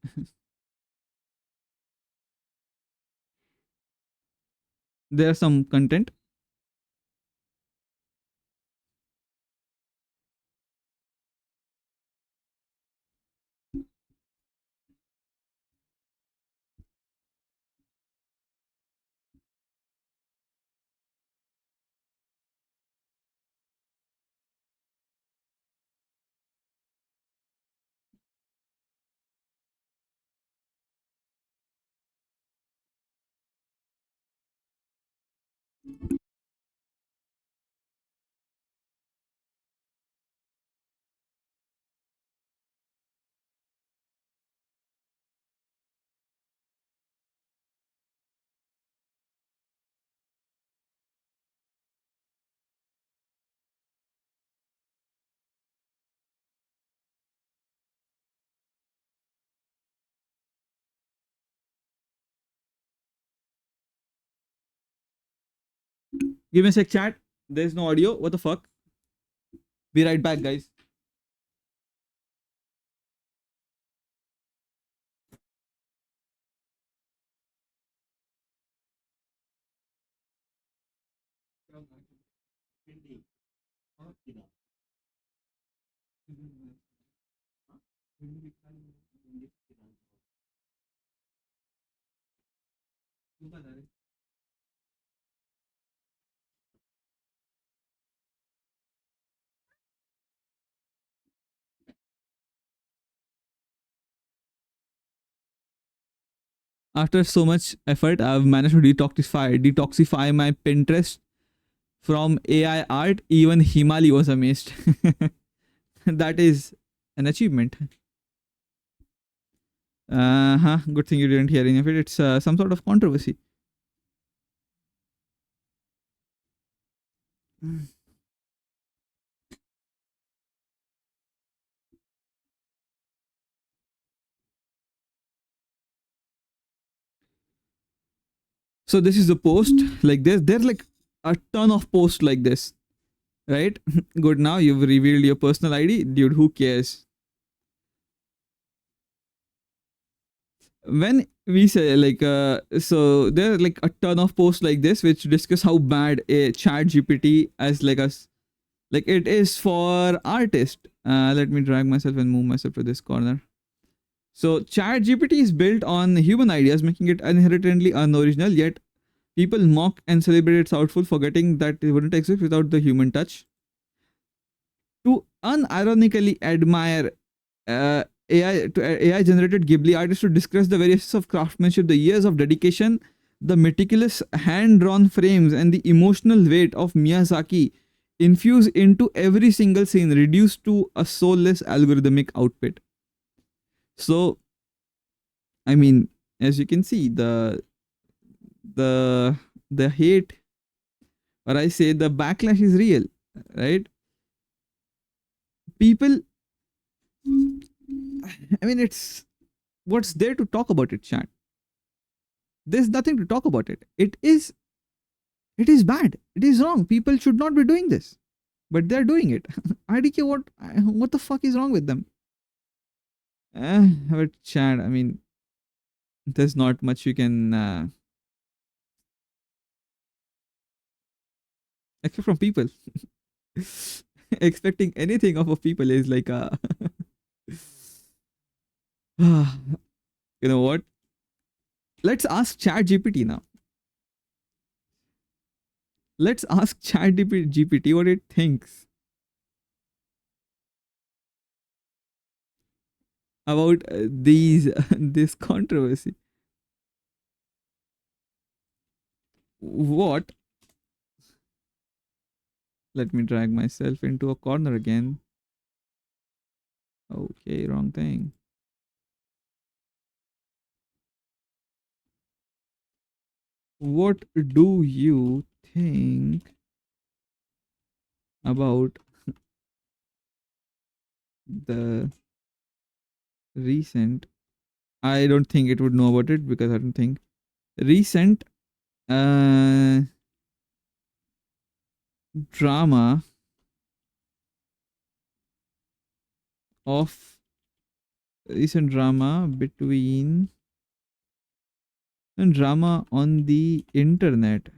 There's some content. Give me a sec, chat. There's no audio. What the fuck? Be right back, guys. After so much effort, I've managed to detoxify my Pinterest from AI art. Even Himali was amazed. That is an achievement. Good thing you didn't hear any of it. It's some sort of controversy. So this is a post like this. There's like a ton of posts like this, right? Good. Now you've revealed your personal ID, dude. Who cares? When we say like so there are like a ton of posts like this which discuss how bad a chat gpt as like us like it is for artists. Let me drag myself and move myself to this corner. So chat gpt is built on human ideas, making it inherently unoriginal, yet people mock and celebrate its output, forgetting that it wouldn't exist without the human touch. To unironically admire AI generated Ghibli artists to discuss the variations of craftsmanship, the years of dedication, the meticulous hand drawn frames, and the emotional weight of Miyazaki infused into every single scene, reduced to a soulless algorithmic output. So, I mean, as you can see, the the hate, or I say the backlash is real, right? People, I mean, it's what's there to talk about it, chat? There's nothing to talk about it. It is bad. It is wrong. People should not be doing this, but they're doing it. IDK, what the fuck is wrong with them? But chat, I mean, there's not much you can expect from people. Expecting anything of a people is like a you know what? Let's ask Chat GPT now. Let's ask Chat GPT what it thinks about these this controversy. What? Let me drag myself into a corner again. Okay, wrong thing. What do you think about the recent? I don't think it would know about it because I don't think recent drama of recent drama between and drama on the internet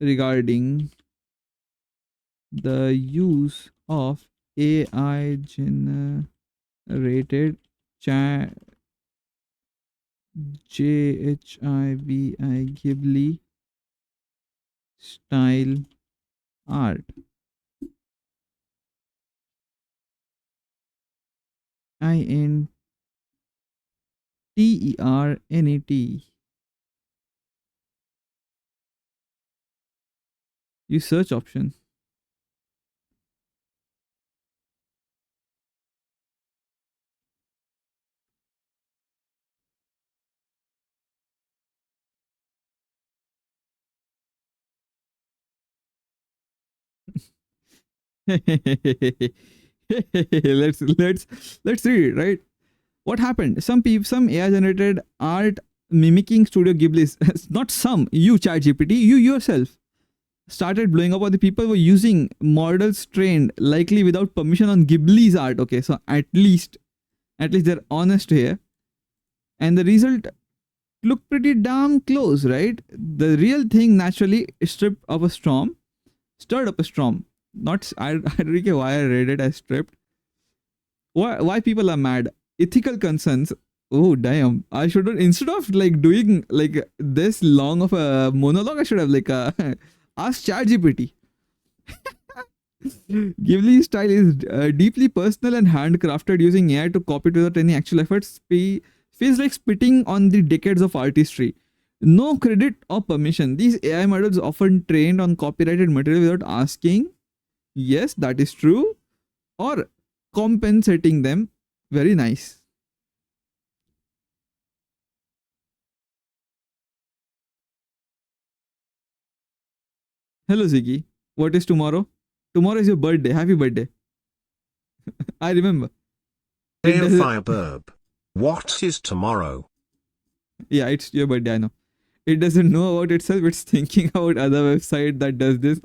regarding the use of AI generated chat GHIBI Ghibli style art. INTERNET. Use search option. let's read it, right? What happened? Some AI generated art mimicking Studio Ghibli's, not some, you ChatGPT, you yourself started blowing up, or the people were using models trained likely without permission on Ghibli's art. Okay, so at least they're honest here. And the result looked pretty damn close, right? The real thing naturally stirred up a storm. Not, I don't care why I read it as stripped. Why people are mad. Ethical concerns. Oh damn! I should have, instead of like doing like this long of a monologue, I should have like asked ChatGPT. Ghibli style is deeply personal and handcrafted using AI to copy it without any actual efforts. Feels like spitting on the decades of artistry. No credit or permission. These AI models often trained on copyrighted material without asking. Yes, that is true. Or compensating them. Very nice. Hello Ziggy. What is tomorrow? Tomorrow is your birthday. Happy birthday. I remember. Hey Fireburb. What is tomorrow? Yeah, it's your birthday, I know. It doesn't know about itself, it's thinking about other website that does this.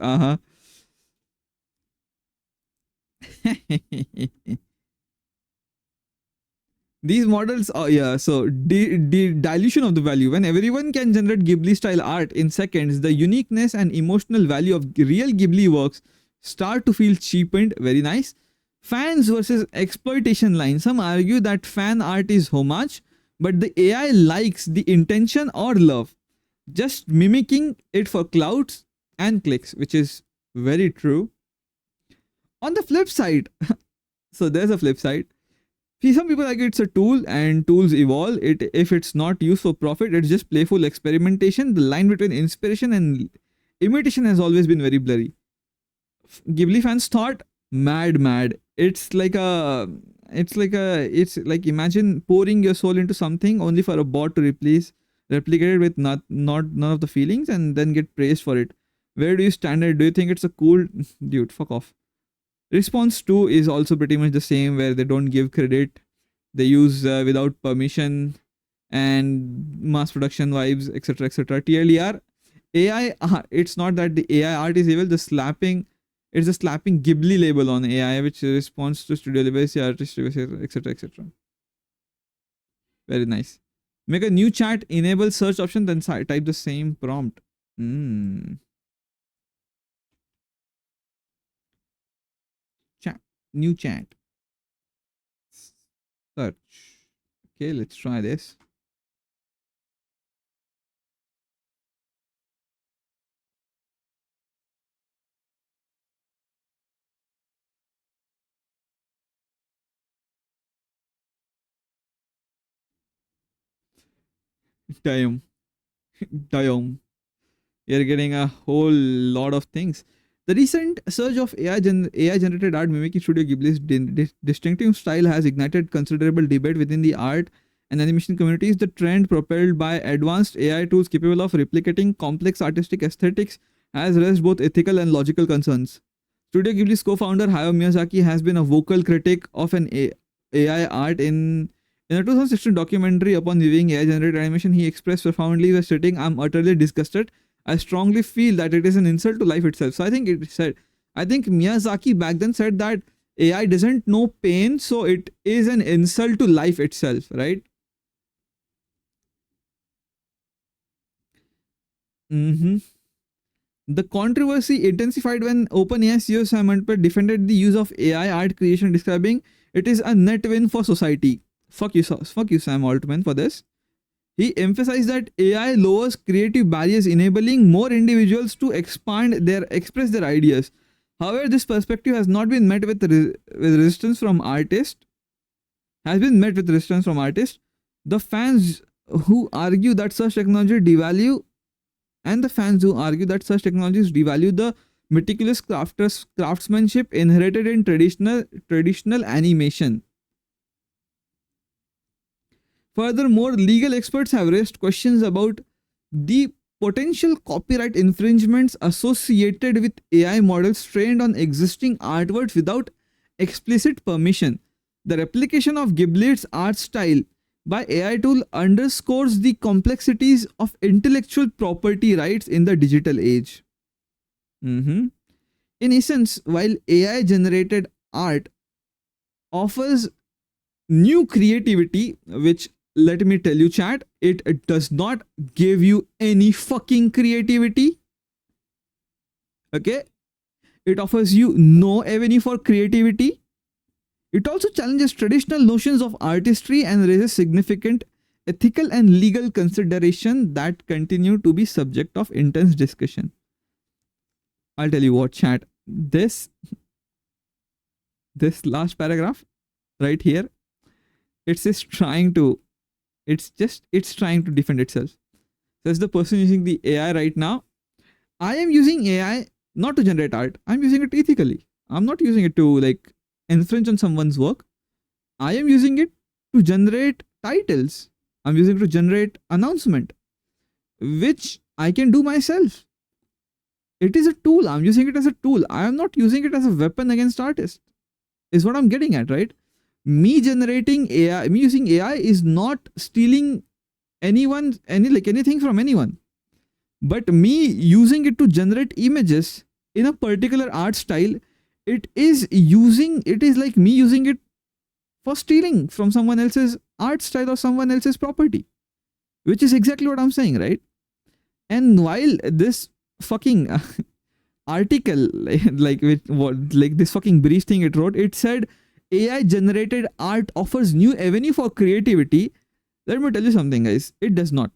These models are, yeah, so the dilution of the value. When everyone can generate Ghibli style art in seconds, the uniqueness and emotional value of real Ghibli works start to feel cheapened. Very nice. Fans versus exploitation line. Some argue that fan art is homage, but the AI likes the intention or love, just mimicking it for clouds and clicks, which is very true. On the flip side, so there's a flip side. See, some people argue it's a tool and tools evolve. If it's not used for profit, it's just playful experimentation. The line between inspiration and imitation has always been very blurry. Ghibli fans thought mad. It's like imagine pouring your soul into something only for a bot to replicate it with none of the feelings and then get praised for it. Where do you stand it? Do you think it's a cool dude? Fuck off. Response 2 is also pretty much the same, where they don't give credit, they use without permission and mass production vibes, etc. TLDR, AI, it's not that the AI art is evil, it's a slapping Ghibli label on AI, which responds to studio legacy, artist, etc. Very nice. Make a new chat, enable search option, then type the same prompt. New chat. Search. Okay, let's try this. Damn. You're getting a whole lot of things. The recent surge of AI-generated art mimicking Studio Ghibli's distinctive style has ignited considerable debate within the art and animation communities. The trend, propelled by advanced AI tools capable of replicating complex artistic aesthetics, has raised both ethical and logical concerns. Studio Ghibli's co-founder Hayao Miyazaki has been a vocal critic of an AI art. In a 2016 documentary upon viewing AI-generated animation, he expressed profoundly by stating, "I'm utterly disgusted. I strongly feel that it is an insult to life itself." So I think Miyazaki back then said that AI doesn't know pain, so it is an insult to life itself, right? The controversy intensified when OpenAI CEO Sam Altman defended the use of AI art creation, describing it is a net win for society. Fuck you, Sam Altman, for this. He emphasized that AI lowers creative barriers, enabling more individuals to express their ideas. However, this perspective has not been met with resistance from artists. The fans who argue that such technologies devalue the meticulous craftsmanship inherited in traditional animation. Furthermore, legal experts have raised questions about the potential copyright infringements associated with AI models trained on existing artworks without explicit permission. The replication of Ghibli's art style by AI tool underscores the complexities of intellectual property rights in the digital age. In essence, while AI generated art offers new creativity, which, let me tell you, chat, it does not give you any fucking creativity. Okay? It offers you no avenue for creativity. It also challenges traditional notions of artistry and raises significant ethical and legal consideration that continue to be subject of intense discussion. I'll tell you what, chat. This last paragraph right here, it's trying to defend itself. Says the person using the AI right now, I am using AI not to generate art. I'm using it ethically. I'm not using it to like infringe on someone's work. I am using it to generate titles. I'm using it to generate announcement, which I can do myself. It is a tool. I'm using it as a tool. I am not using it as a weapon against artists. Is what I'm getting at, right? Me generating AI, me using AI is not stealing anything from anyone. But me using it to generate images in a particular art style, it is like me using it for stealing from someone else's art style or someone else's property, which is exactly what I'm saying, right? And while this fucking article, like this fucking brief thing it wrote, it said AI generated art offers new avenue for creativity. Let me tell you something, guys. It does not.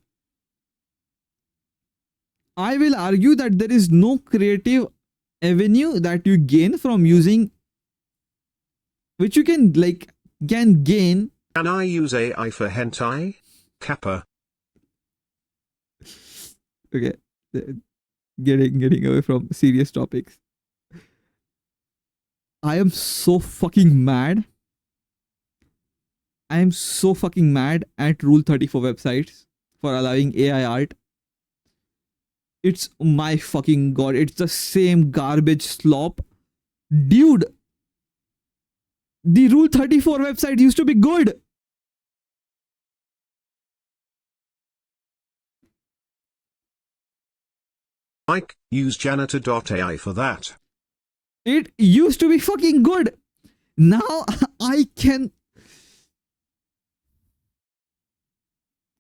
I will argue that there is no creative avenue that you gain from using, which you can gain. Can I use AI for hentai? Kappa. Okay, getting away from serious topics. I am so fucking mad. I am so fucking mad at Rule 34 websites for allowing AI art. It's my fucking god. It's the same garbage slop. Dude, the Rule 34 website used to be good. Mike, use janitor.ai for that. It used to be fucking good. Now I can...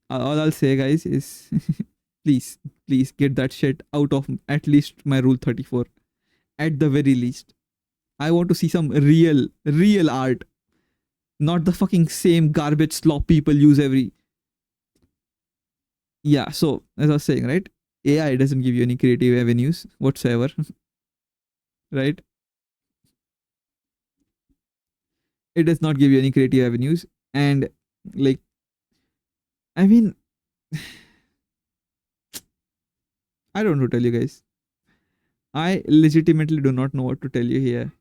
All I'll say, guys, is please get that shit out of at least my Rule 34. At the very least. I want to see some real art. Not the fucking same garbage slop people use every... Yeah, so as I was saying, right? AI doesn't give you any creative avenues whatsoever. Right? It does not give you any creative avenues. And like, I mean, I don't know to tell you guys. I legitimately do not know what to tell you here.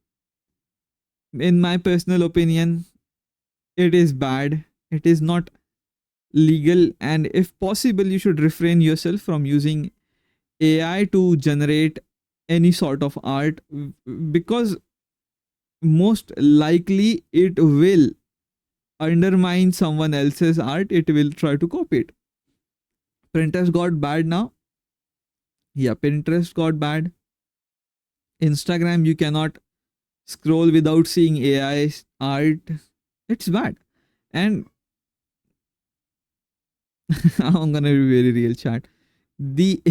In my personal opinion, it is bad. It is not legal, and if possible, you should refrain yourself from using AI to generate any sort of art, because most likely it will undermine someone else's art. It will try to copy it. Pinterest got bad now. Yeah, Pinterest got bad. Instagram, you cannot scroll without seeing AI art. It's bad. And I'm gonna be very real, chat. The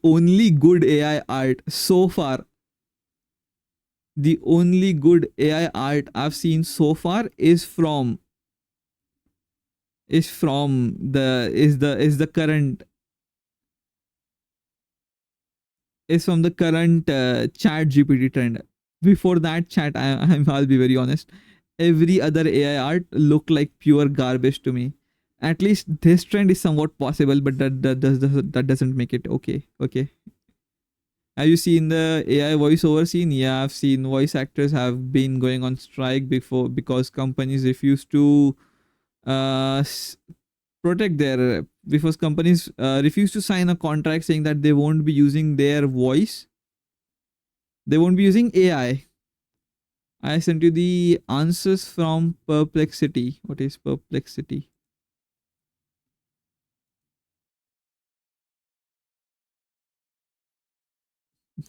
only good AI art so far, the only good AI art I've seen so far is from the current ChatGPT trend. Before that, I'll be very honest. Every other AI art looked like pure garbage to me. At least this trend is somewhat possible, but that doesn't make it okay. Okay. Have you seen the AI voiceover scene? Yeah, I've seen voice actors have been going on strike before because companies refuse to uh, protect their because companies refuse to sign a contract saying that they won't be using their voice. They won't be using AI. I sent you the answers from Perplexity. What is Perplexity?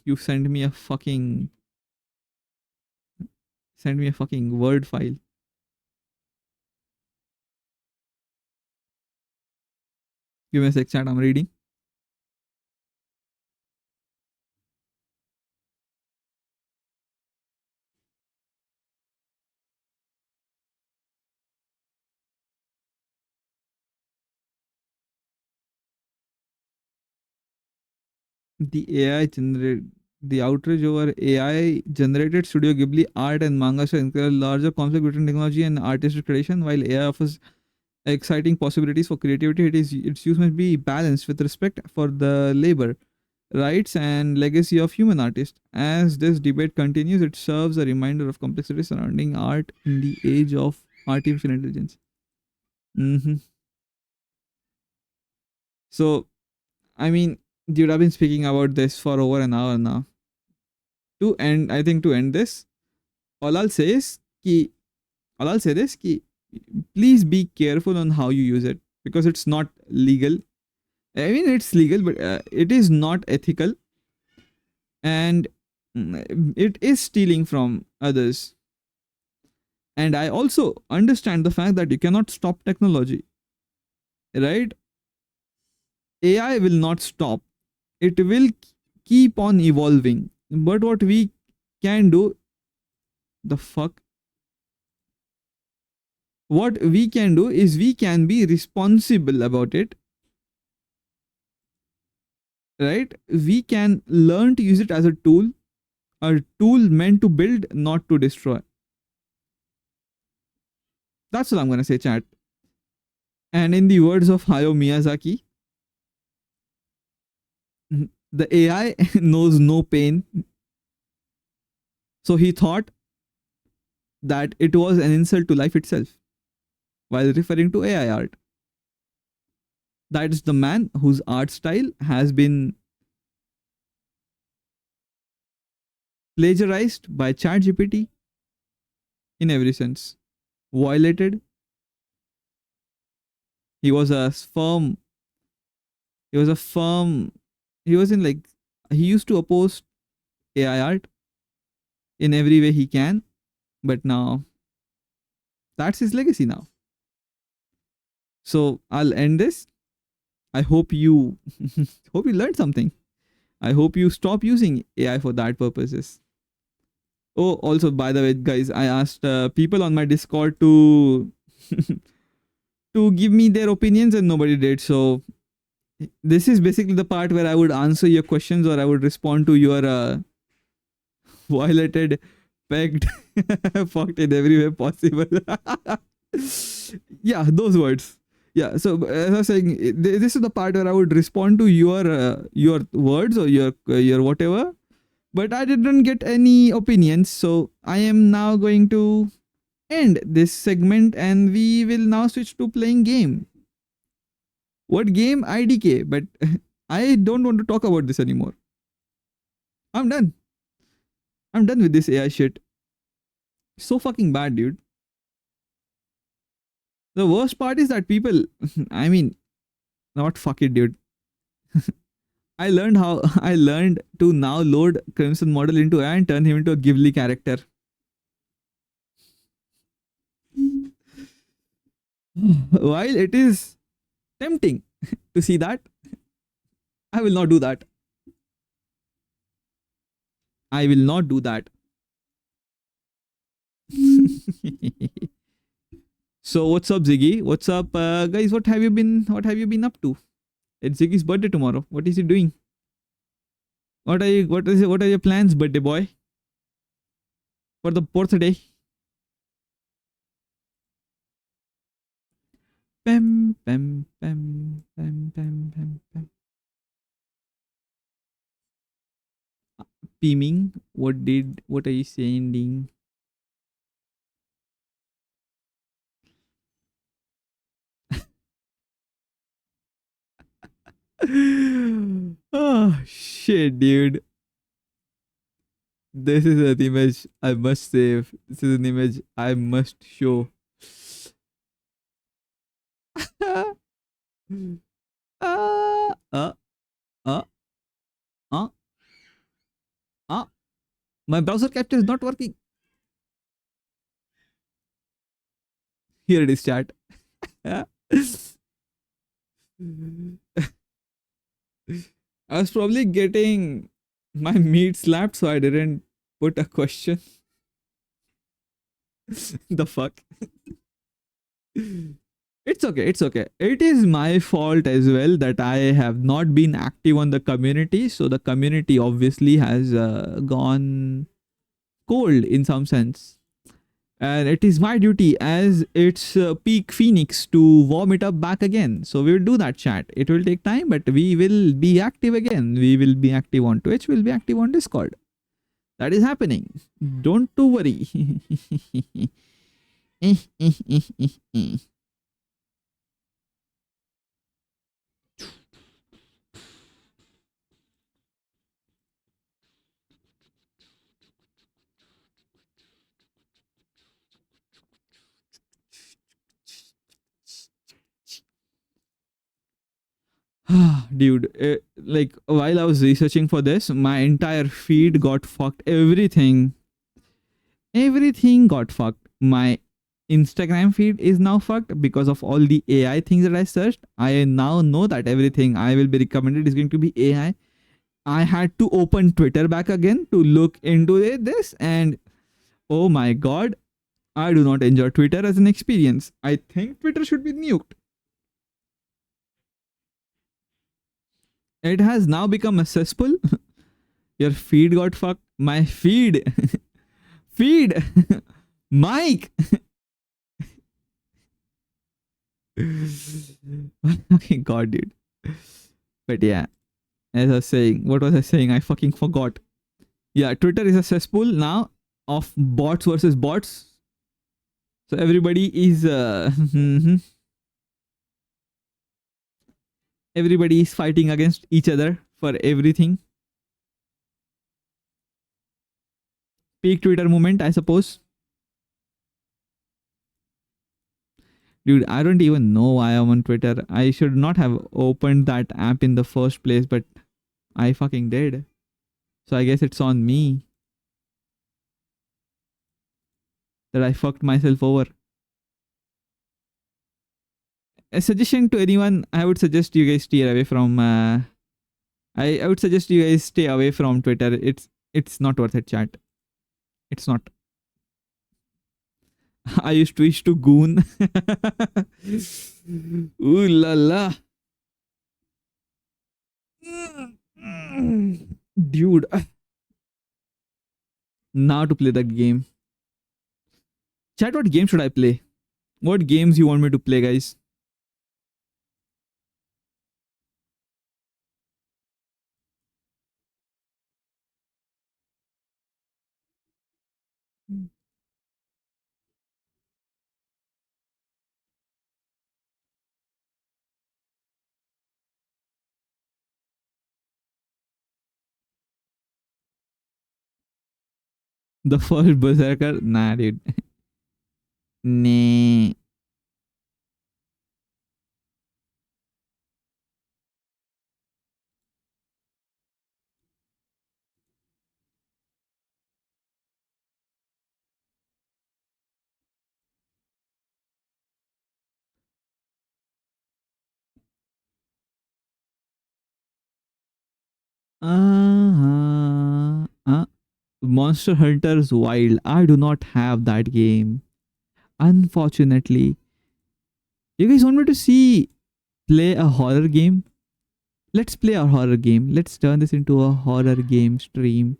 You send me a fucking Word file. Give me a sec, chat. I'm reading. The outrage over AI generated Studio Ghibli art and manga show encourage larger conflict between technology and artistic tradition. While AI offers exciting possibilities for creativity, its use must be balanced with respect for the labor, rights, and legacy of human artists. As this debate continues, it serves a reminder of complexity surrounding art in the age of artificial intelligence. Mm-hmm. So, I mean, dude, I've been speaking about this for over an hour now. To end this, all I'll say is ki, all I'll say this ki, please be careful on how you use it because it's not legal. I mean, it's legal, but it is not ethical, and it is stealing from others. And I also understand the fact that you cannot stop technology, right? AI will not stop. It will keep on evolving. But what we can do, the fuck? What we can do is we can be responsible about it, right? We can learn to use it as a tool meant to build, not to destroy. That's what I'm gonna say, chat. And in the words of Hayao Miyazaki, the AI knows no pain. So he thought that it was an insult to life itself while referring to AI art. That is the man whose art style has been plagiarized by ChatGPT in every sense, violated. He was a firm, he was a firm, he was in like, he used to oppose AI art in every way he can, but now that's his legacy now. So I'll end this. I hope you hope you learned something. I hope you stop using AI for that purposes. Oh, also by the way, guys, I asked people on my Discord to to give me their opinions, and nobody did. So this is basically the part where I would answer your questions or I would respond to your violated, pegged, fucked in every way possible. Yeah, those words. Yeah. So as I was saying, this is the part where I would respond to your words or your whatever. But I didn't get any opinions, so I am now going to end this segment, and we will now switch to playing game. What game? IDK. But I don't want to talk about this anymore. I'm done. I'm done with this AI shit. So fucking bad, dude. The worst part is that people, I mean, not fuck it, dude. I learned to now load Crimson model into AI and turn him into a Ghibli character. While it is tempting to see that, I will not do that. I will not do that. So what's up, Ziggy? What's up, guys? What have you been up to? It's Ziggy's birthday tomorrow. What is he doing? What are your plans, birthday boy? For the birthday? Pam pam pam pam pam pam pam. Beaming. What are you saying? Oh shit, dude. This is an image I must save. This is an image I must show. uh, uh, uh, My browser capture is not working. Here it is, chat. I was probably getting my meat slapped, so I didn't put a question. The fuck? It's okay. It's okay. It is my fault as well that I have not been active on the community. So the community obviously has gone cold in some sense. And it is my duty as its peak phoenix to warm it up back again. So we will do that, chat. It will take time, but we will be active again. We will be active on Twitch. We'll be active on Discord. That is happening. Don't to worry. Dude, like while I was researching for this, my entire feed got fucked. Everything got fucked. My Instagram feed is now fucked because of all the AI things that I searched. I now know that everything I will be recommended is going to be AI. I had to open Twitter back again to look into this, and oh my god, I do not enjoy Twitter as an experience. I think Twitter should be nuked. It has now become a cesspool. Your feed got fucked. My feed. Feed. Mike. Okay, god, dude. But yeah, as I was saying, what was I saying? I fucking forgot. Yeah, Twitter is a cesspool now of bots versus bots. So everybody is everybody is fighting against each other for everything. Peak Twitter movement, I suppose. Dude, I don't even know why I'm on Twitter. I should not have opened that app in the first place, but I fucking did. So I guess it's on me that I fucked myself over. A suggestion to anyone, I would suggest you guys steer away from I would suggest you guys stay away from Twitter. It's not worth it, chat. It's not. I used to wish to goon. Ooh la la. Dude. Now to play that game. Chat, what game should I play? What games you want me to play, guys? The first Berserker? Nah, dude. Nah. Monster Hunter's Wild. I do not have that game. Unfortunately. You guys want me to play a horror game? Let's play a horror game. Let's turn this into a horror game stream.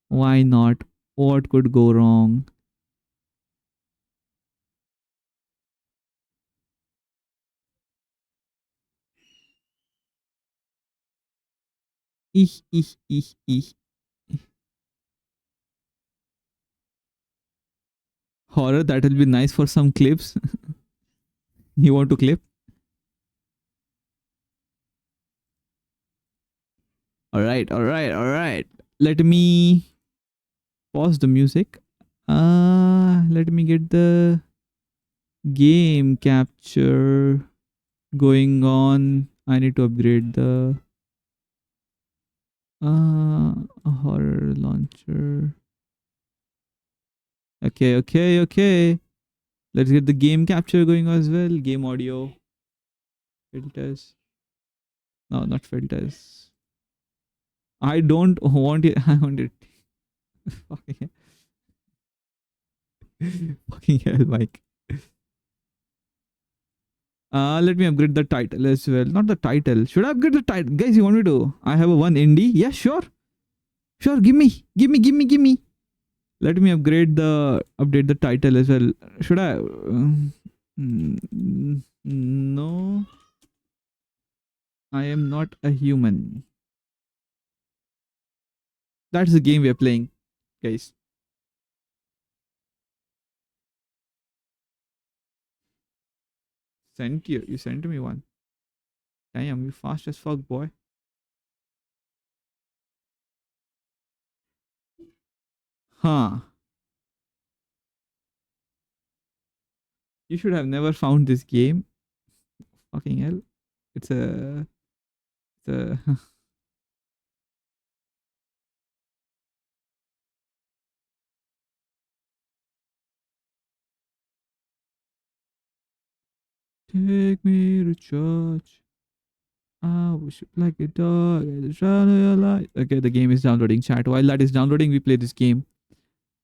Why not? What could go wrong? Ich, ich, ich, ich. Horror, that will be nice for some clips. You want to clip? Alright, alright, alright. Let me pause the music. Let me get the game capture going on. I need to upgrade the A horror launcher. Okay. Let's get the game capture going as well. Game audio. Filters. No, not filters. I don't want it. I want it. Fucking hell. Fucking hell, Mike. Let me upgrade the title as well. Not the title. Should I upgrade the title? Guys, you want me to? I have a one indie. Yeah, sure. Sure, give me. Let me update the title as well. Should I? No, I am not a human. That's the game we are playing, guys. Sent you. You sent me one. Damn, you fast as fuck, boy. Huh. You should have never found this game. Fucking hell. It's a. It's a. Take me to church. I worship like a dog at the shadow of your light. Okay, the game is downloading, chat. While that is downloading, we play this game.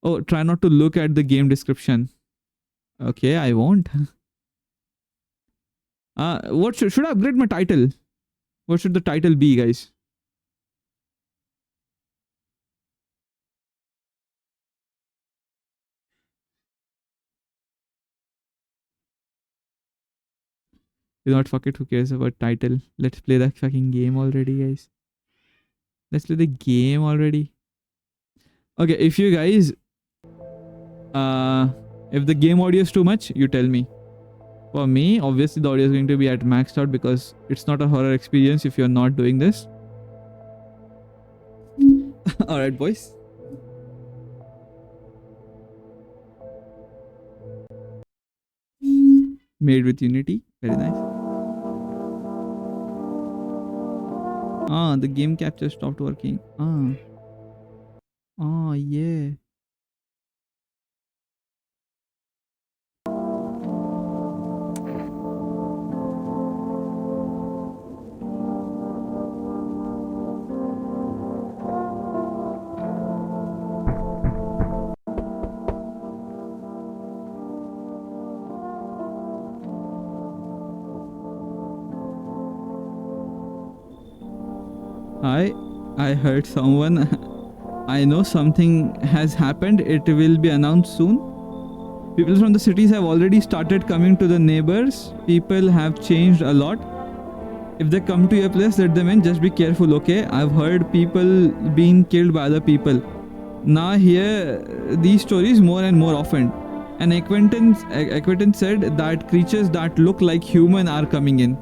Oh, try not to look at the game description. Okay, I won't. What should I upgrade my title? What should the title be, guys? You know what? Fuck it. Who cares about title? Let's play that fucking game already, guys. Let's play the game already. Okay, if you guys, if the game audio is too much, you tell me. For me, obviously the audio is going to be at maxed out because it's not a horror experience if you're not doing this. Alright, boys. Made with Unity. Very nice. The game capture stopped working. Yeah. I heard someone. I know something has happened. It will be announced soon. People from the cities have already started coming to the neighbors. People have changed a lot. If they come to your place, let them in. Just be careful, okay? I've heard people being killed by other people. Now hear these stories more and more often. An acquaintance said that creatures that look like human are coming in.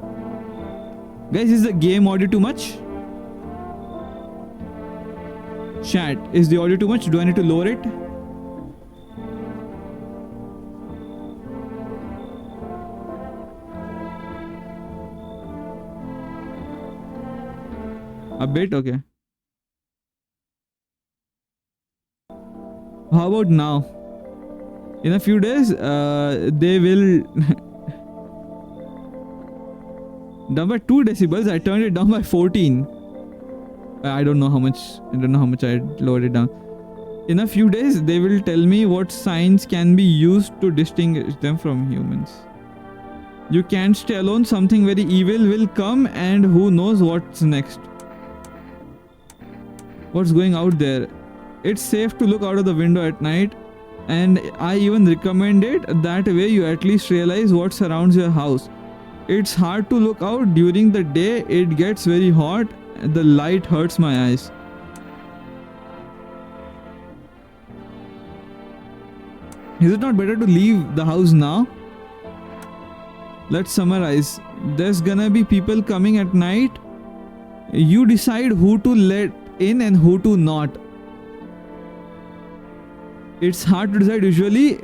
Guys, is the game audio too much? Chat, is the audio too much? Do I need to lower it? A bit? Okay. How about now? In a few days, they will down by 2 decibels. I turned it down by 14. I don't know how much I lowered it down. In a few days, they will tell me what signs can be used to distinguish them from humans. You can't stay alone. Something very evil will come, and who knows what's next. What's going out there? It's safe to look out of the window at night, and I even recommend it. That way you at least realize what surrounds your house. It's hard to look out during the day. It gets very hot. The light hurts my eyes. Is it not better to leave the house now? Let's summarize. There's gonna be people coming at night. You decide who to let in and who to not. It's hard to decide usually.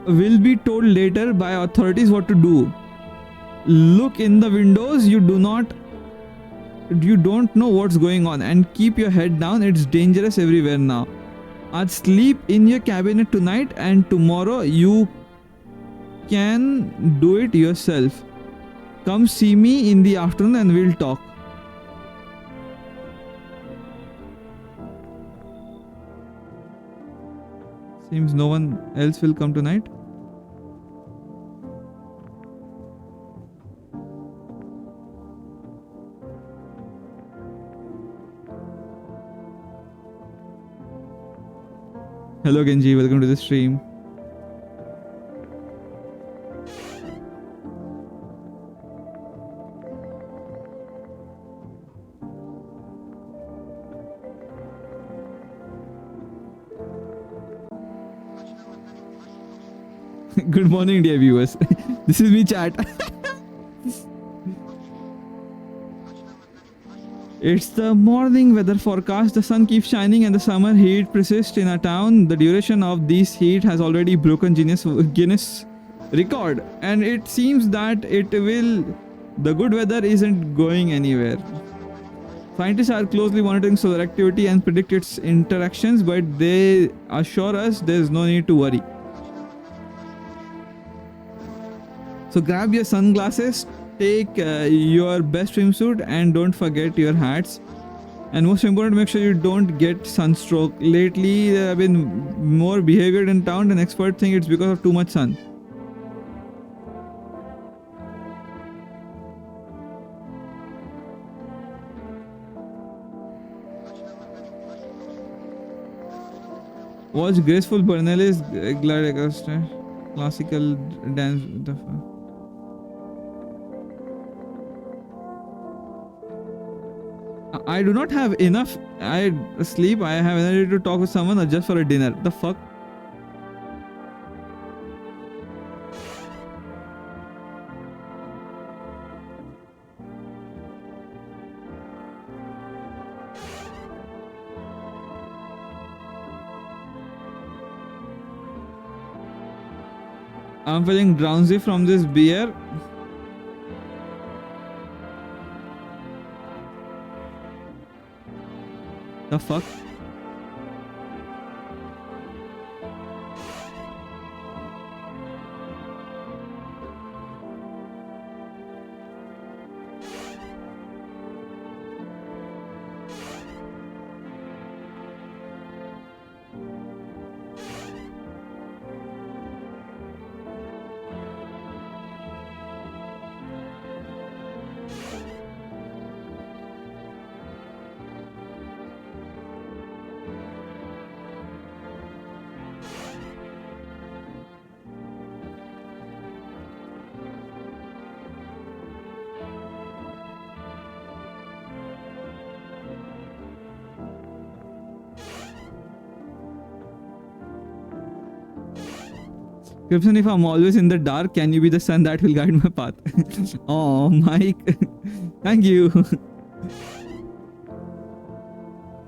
Will be told later by authorities what to do. Look in the windows. You do not you don't know what's going on, and keep your head down. It's dangerous everywhere now. I'll sleep in your cabinet tonight, and tomorrow you can do it yourself. Come see me in the afternoon and we'll talk. Seems no one else will come tonight. Hello Genji, welcome to the stream. Good morning, dear viewers. This is me, chat. It's the morning weather forecast. The sun keeps shining and the summer heat persists in our town. The duration of this heat has already broken Guinness record, and it seems that it will. The good weather isn't going anywhere. Scientists are closely monitoring solar activity and predict its interactions, but they assure us there's no need to worry. So grab your sunglasses, take your best swimsuit, and don't forget your hats. And most important, make sure you don't get sunstroke. Lately, there have been more behavior in town, and experts think it's because of too much sun. Watch graceful Bernali's glide classical dance. I do not have enough sleep. I have energy to talk with someone or just for a dinner. The fuck? I'm feeling drowsy from this beer. The fuck? Gibson, if I'm always in the dark, can you be the sun that will guide my path? Oh, Mike. Thank you.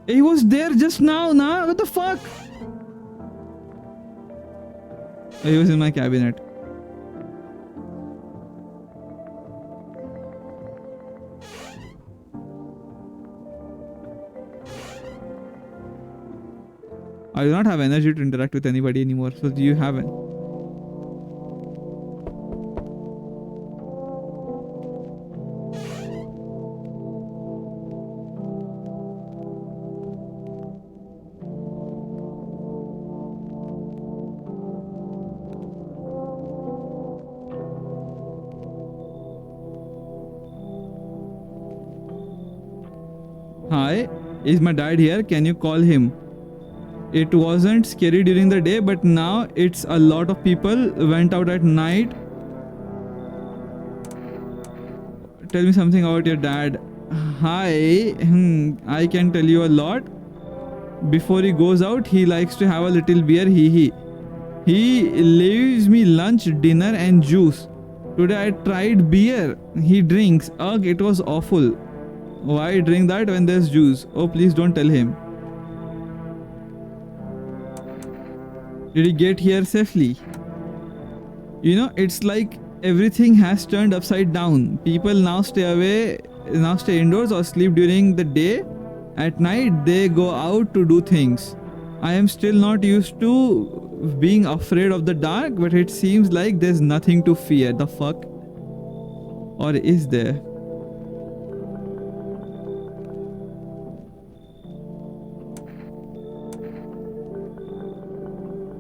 He was there just now, nah? What the fuck? He was in my cabinet. I do not have energy to interact with anybody anymore. So do you have it? Hi, is my dad here? Can you call him? It wasn't scary during the day, but now it's a lot of people went out at night. Tell me something about your dad. Hi, I can tell you a lot. Before he goes out, he likes to have a little beer. He leaves me lunch, dinner and juice. Today I tried beer. He drinks. Ugh, it was awful. Why drink that when there's juice? Oh, please don't tell him. Did he get here safely? You know, it's like everything has turned upside down. People now stay away now stay indoors or sleep during the day. At night, they go out to do things. I am still not used to being afraid of the dark, but it seems like there's nothing to fear. The fuck? Or is there?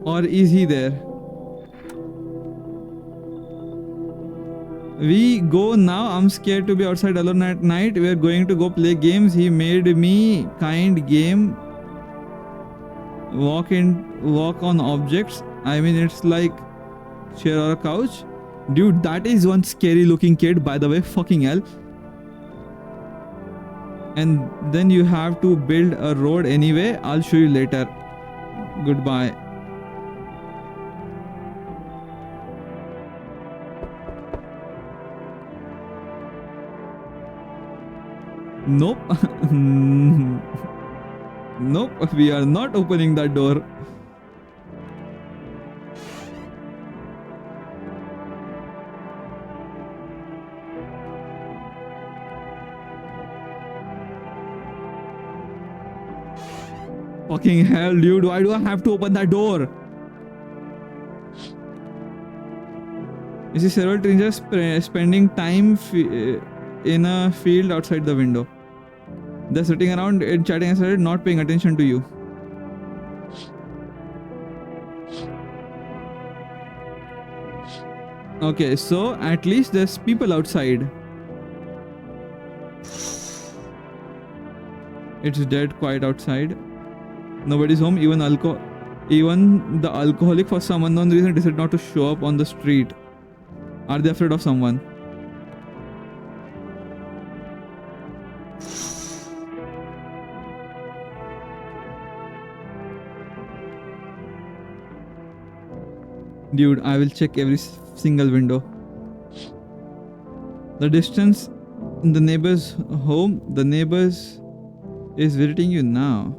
Or is he there? We go now. I'm scared to be outside alone at night. We're going to go play games. He made me kind game. Walk on objects. I mean, it's like chair or a couch. Dude, that is one scary looking kid, by the way. Fucking hell. And then you have to build a road anyway. I'll show you later. Goodbye. Nope. Nope, we are not opening that door. Fucking hell, dude, why do I have to open that door? You see several strangers spending time in a field outside the window. They're sitting around and chatting and not paying attention to you. Okay, so at least there's people outside. It's dead quiet outside. Nobody's home. Even the alcoholic for some unknown reason decided not to show up on the street. Are they afraid of someone? Dude, I will check every single window. The distance in the neighbor's home, the neighbor's is visiting you now.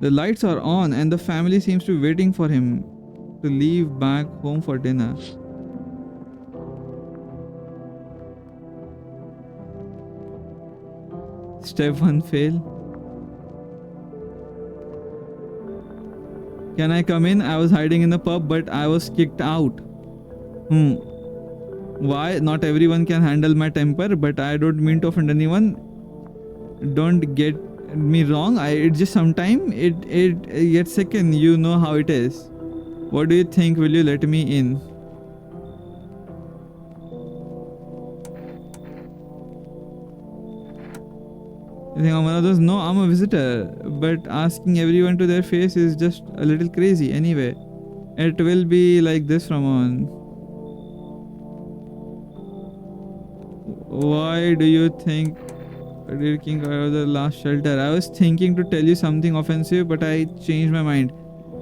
The lights are on and the family seems to be waiting for him to leave back home for dinner. Step 1 fail. Can I come in? I was hiding in the pub, but I was kicked out. Why? Not everyone can handle my temper, but I don't mean to offend anyone. Don't get me wrong. It just sometimes it gets second. You know how it is. What do you think? Will you let me in? You think I'm one of those? No, I'm a visitor. But asking everyone to their face is just a little crazy. Anyway, it will be like this from on. Why do you think drinking out of the last shelter? I was thinking to tell you something offensive, but I changed my mind.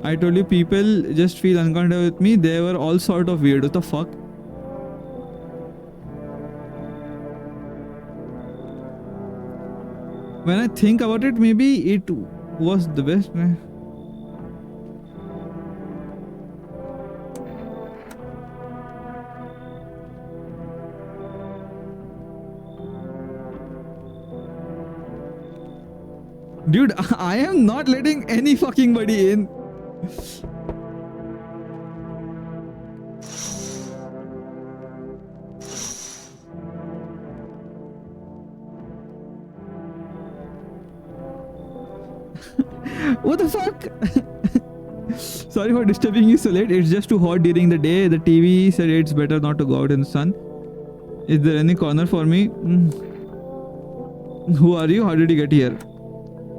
I told you people just feel uncomfortable with me. They were all sort of weird. What the fuck? When I think about it, maybe it was the best. Dude, I am not letting any fucking body in. What the fuck? Sorry for disturbing you so late. It's just too hot during the day. The TV said it's better not to go out in the sun. Is there any corner for me? Who are you? How did you get here?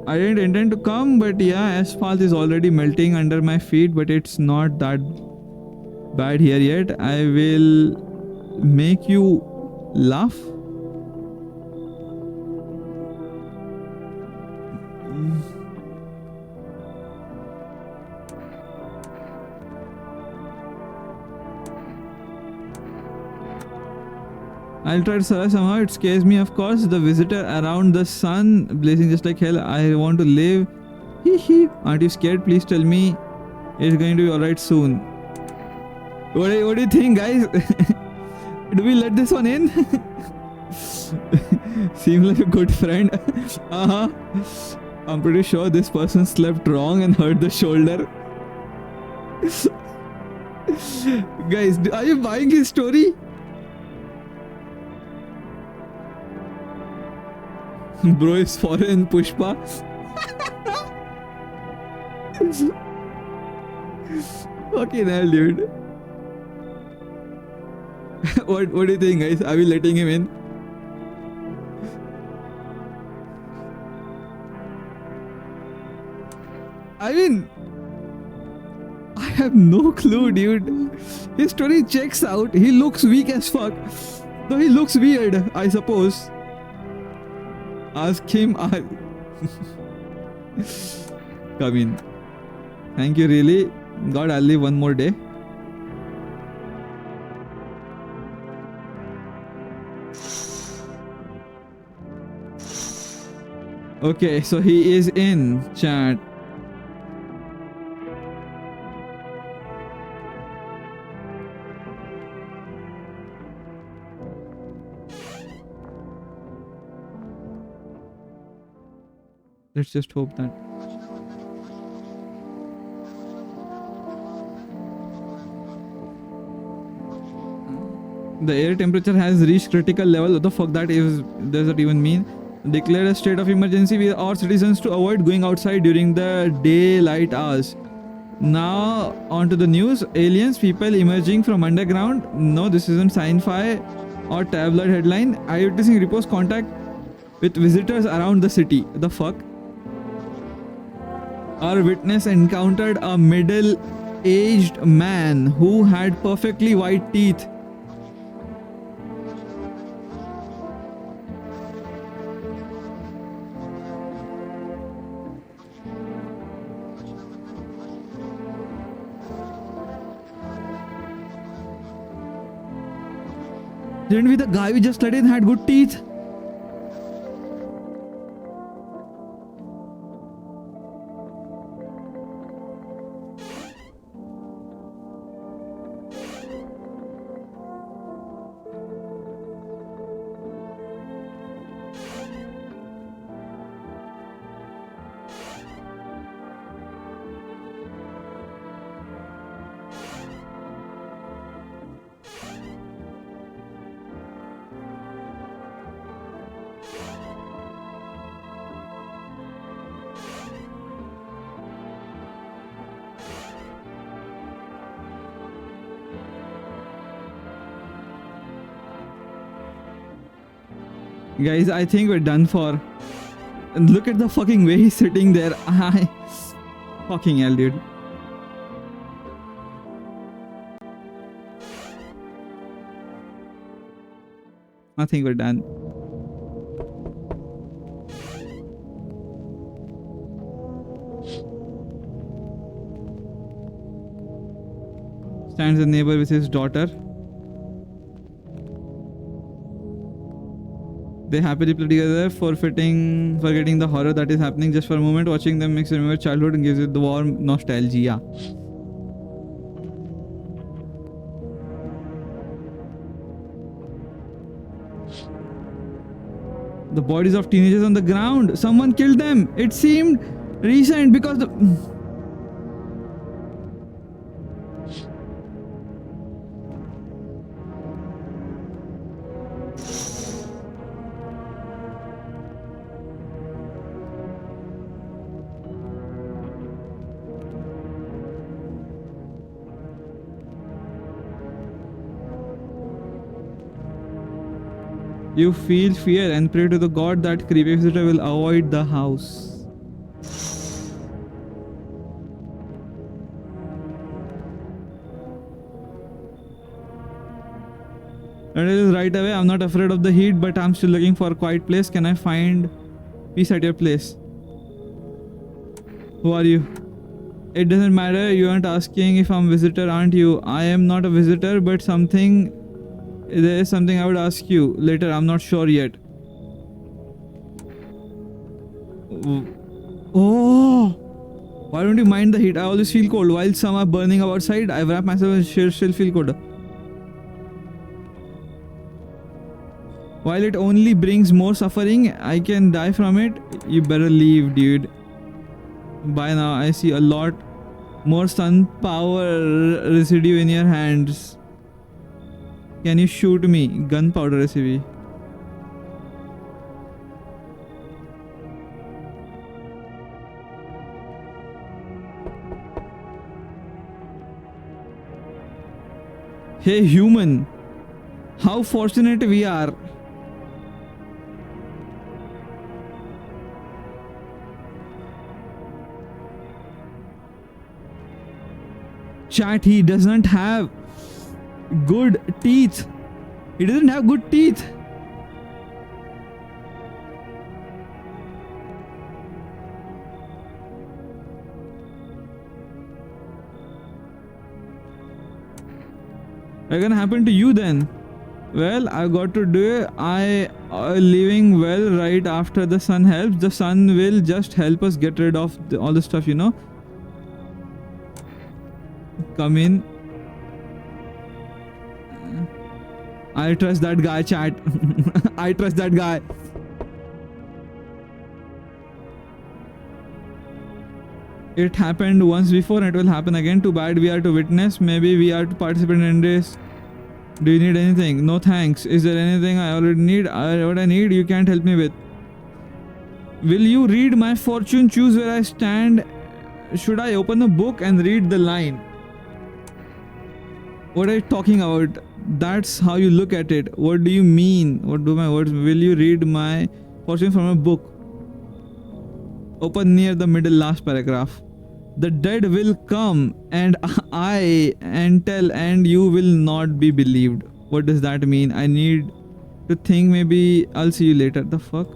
I didn't intend to come, but yeah, asphalt is already melting under my feet, but it's not that bad here yet. I will make you laugh. I'll try to survive somehow. It scares me, of course. The visitor around the sun, blazing just like hell. I want to live. Hee hee. Aren't you scared? Please tell me it's going to be alright soon. What do you think, guys? Do we let this one in? Seems like a good friend. Uh-huh. I'm pretty sure this person slept wrong and hurt the shoulder. Guys, are you buying his story? Bro is foreign, Pushpa. Fucking hell, dude. What do you think, guys? Are we letting him in? I mean, I have no clue, dude. His story checks out. He looks weak as fuck. Though he looks weird, I suppose. Ask him. Come in. Thank you, really. God, I'll live one more day. Okay, so he is in chat. Let's just hope that. The air temperature has reached critical level. What the fuck does that even mean? Declare a state of emergency with all citizens to avoid going outside during the daylight hours. Now on to the news. Aliens, people emerging from underground. No, this isn't sci-fi or tabloid headline. Eyewitness reports contact with visitors around the city. The fuck? Our witness encountered a middle-aged man who had perfectly white teeth. Didn't we the guy we just let in had good teeth? Guys, I think we're done for. And look at the fucking way he's sitting there. Fucking hell, dude. I think we're done. Stands a neighbor with his daughter. They happily play together, forgetting the horror that is happening just for a moment. Watching them makes you remember childhood and gives you the warm nostalgia. The bodies of teenagers on the ground. Someone killed them. It seemed recent because the... You feel fear and pray to the god that creepy visitor will avoid the house. And it is right away. I'm not afraid of the heat, but I'm still looking for a quiet place. Can I find peace at your place? Who are you? It doesn't matter. You aren't asking if I'm a visitor, aren't you? I am not a visitor, but there is something I would ask you later. I'm not sure yet. Oh, why don't you mind the heat? I always feel cold. While some are burning outside, I wrap myself and still feel cold. While it only brings more suffering, I can die from it. You better leave, dude. By now, I see a lot more sun power residue in your hands. Can you shoot me? Gunpowder residue. Hey human, how fortunate we are. Chat, he doesn't have good teeth. He doesn't have good teeth. What's gonna happen to you then? Well, I got to do it. I living well right after the sun helps. The sun will just help us get rid of all the stuff, you know. Come in. I trust that guy, chat. I trust that guy. It happened once before and it will happen again. Too bad we are to witness. Maybe we are to participate in this. Do you need anything? No thanks. Is there anything I already need? What I need you can't help me with. Will you read my fortune? Choose where I stand. Should I open the book and read the line? What are you talking about? That's how you look at it. What do you mean? What do my words? Will you read my fortune from a book? Open near the middle last paragraph. The dead will come and tell and you will not be believed. What does that mean? I need to think. Maybe I'll see you later. The fuck?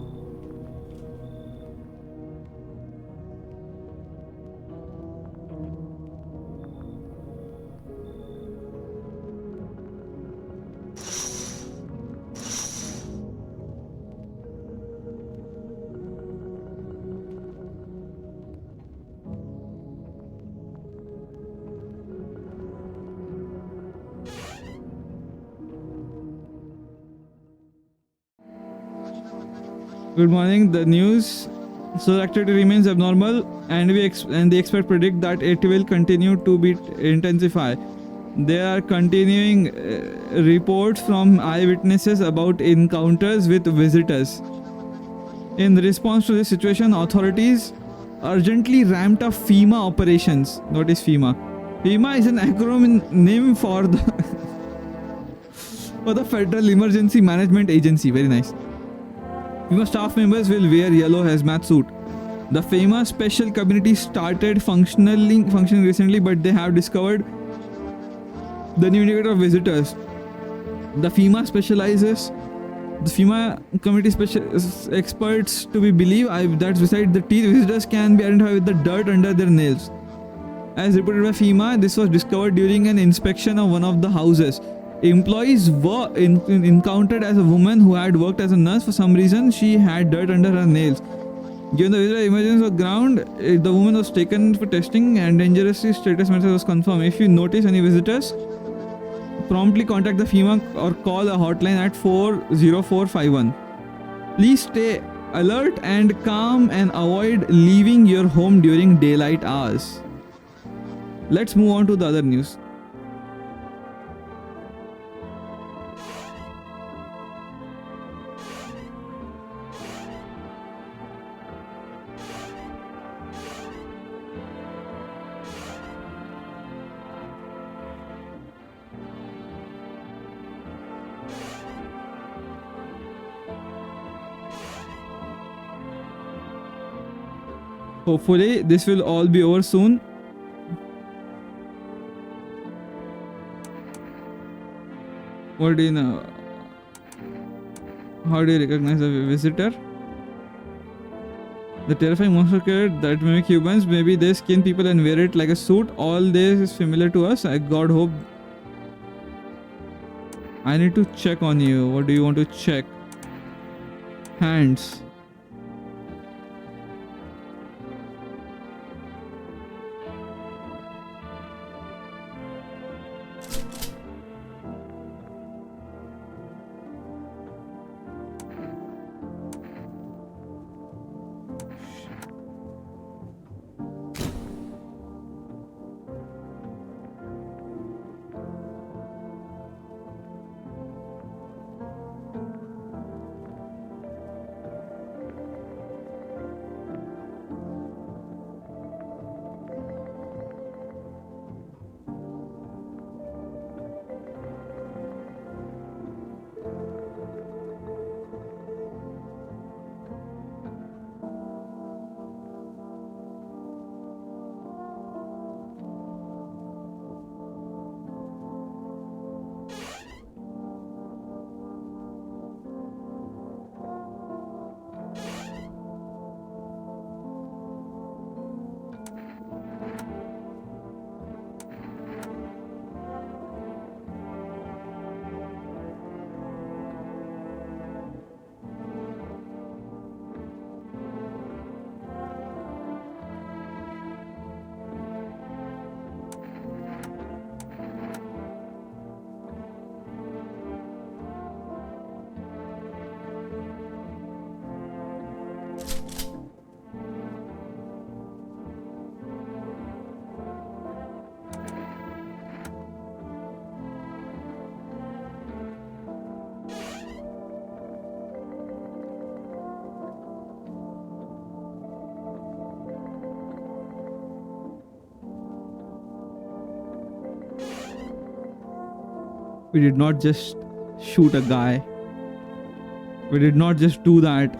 Good morning. The news. So activity remains abnormal, and the experts predict that it will continue to be intensify. There are continuing reports from eyewitnesses about encounters with visitors. In response to this situation, authorities urgently ramped up FEMA operations. What is FEMA? FEMA is an acronym for the for the Federal Emergency Management Agency. Very nice. FEMA staff members will wear yellow hazmat suit. The FEMA special committee started functioning recently, but they have discovered the new indicator of visitors. The FEMA committee experts to be believed that besides the teeth, visitors can be identified with the dirt under their nails. As reported by FEMA, this was discovered during an inspection of one of the houses. Employees were encountered as a woman who had worked as a nurse. For some reason, she had dirt under her nails. Given the visitor emergence of ground, the woman was taken for testing and dangerous status message was confirmed. If you notice any visitors, promptly contact the FEMA or call a hotline at 40451. Please stay alert and calm and avoid leaving your home during daylight hours. Let's move on to the other news. Hopefully, this will all be over soon. What do you know? How do you recognize a visitor? The terrifying monster creature that mimic humans. Maybe they skin people and wear it like a suit. All this is familiar to us. I God hope. I need to check on you. What do you want to check? Hands. We did not just shoot a guy. We did not just do that.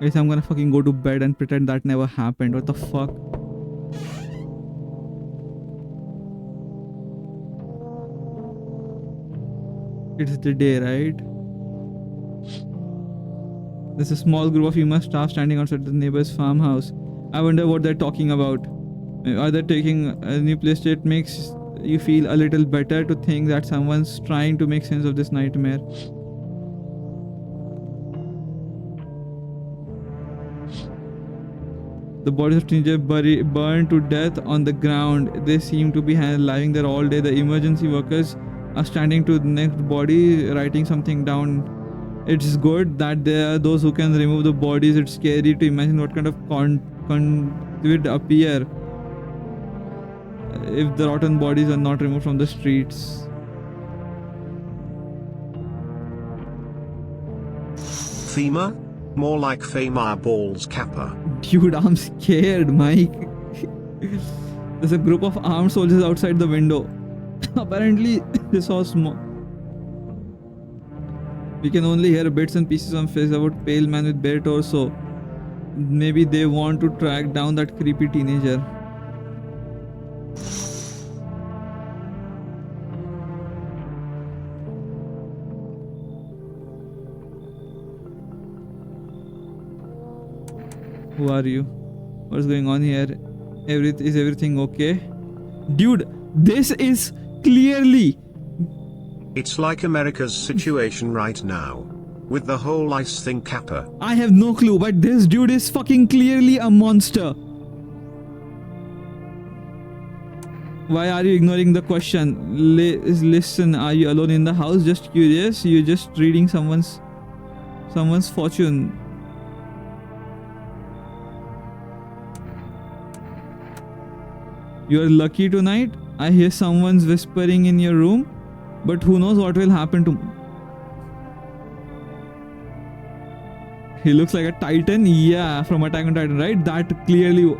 Guys, I'm gonna fucking go to bed and pretend that never happened. What the fuck? It's the day, right? There's a small group of female staff standing outside the neighbor's farmhouse. I wonder what they're talking about. Are they taking a new place? It makes you feel a little better to think that someone's trying to make sense of this nightmare. The bodies of teenagers burned to death on the ground. They seem to be lying there all day. The emergency workers are standing to the next body, writing something down. It's good that there are those who can remove the bodies. It's scary to imagine what kind of would appear if the rotten bodies are not removed from the streets. FEMA? More like FEMA balls kappa. Dude, I'm scared, Mike. There's a group of armed soldiers outside the window. Apparently, they saw smoke. We can only hear bits and pieces on face about pale man with bare torso. Maybe they want to track down that creepy teenager. Who are you? What's going on here? Is everything okay? Dude, this is clearly... It's like America's situation right now. With the whole ICE thing kappa. I have no clue, but this dude is fucking clearly a monster. Why are you ignoring the question? Listen, are you alone in the house? Just curious? You're just reading someone's fortune. You are lucky tonight. I hear someone's whispering in your room, but who knows what will happen to... He looks like a Titan. Yeah, from Attack on Titan, right? That clearly...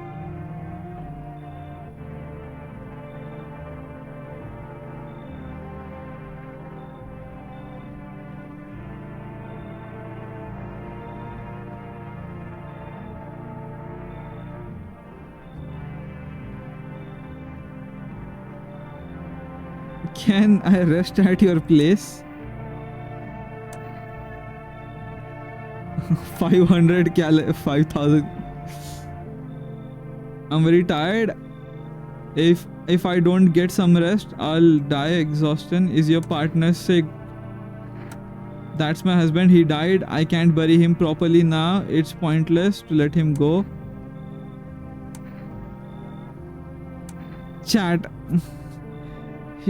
Can I rest at your place? 5,000. I'm very tired. If I don't get some rest, I'll die exhaustion. Is your partner sick? That's my husband. He died. I can't bury him properly now. It's pointless to let him go. Chat.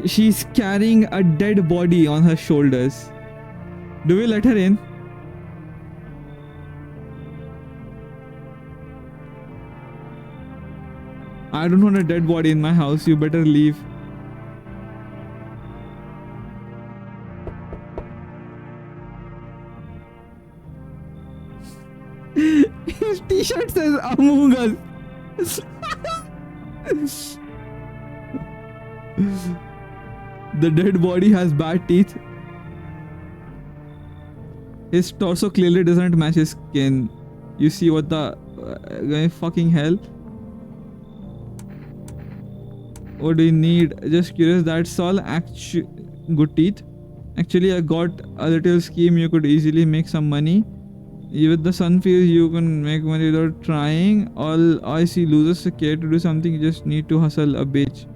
She's carrying a dead body on her shoulders. Do we let her in? I don't want a dead body in my house. You better leave. His t-shirt says Among Us. The dead body has bad teeth. His torso clearly doesn't match his skin. You see what the fucking hell? What do you need? Just curious, that's all. Good teeth. Actually, I got a little scheme. You could easily make some money. With the sun fields, you can make money without trying. All I see losers scared to do something. You just need to hustle a bitch.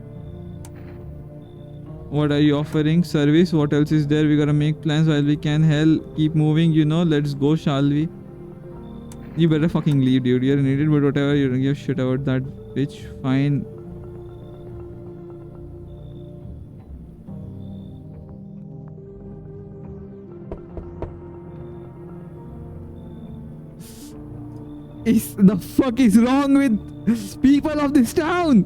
What are you offering? Service? What else is there? We gotta make plans while we can. Hell, keep moving, you know. Let's go, shall we? You better fucking leave, dude. You're an idiot, but whatever. You don't give a shit about that bitch. Fine. The fuck is wrong with people of this town?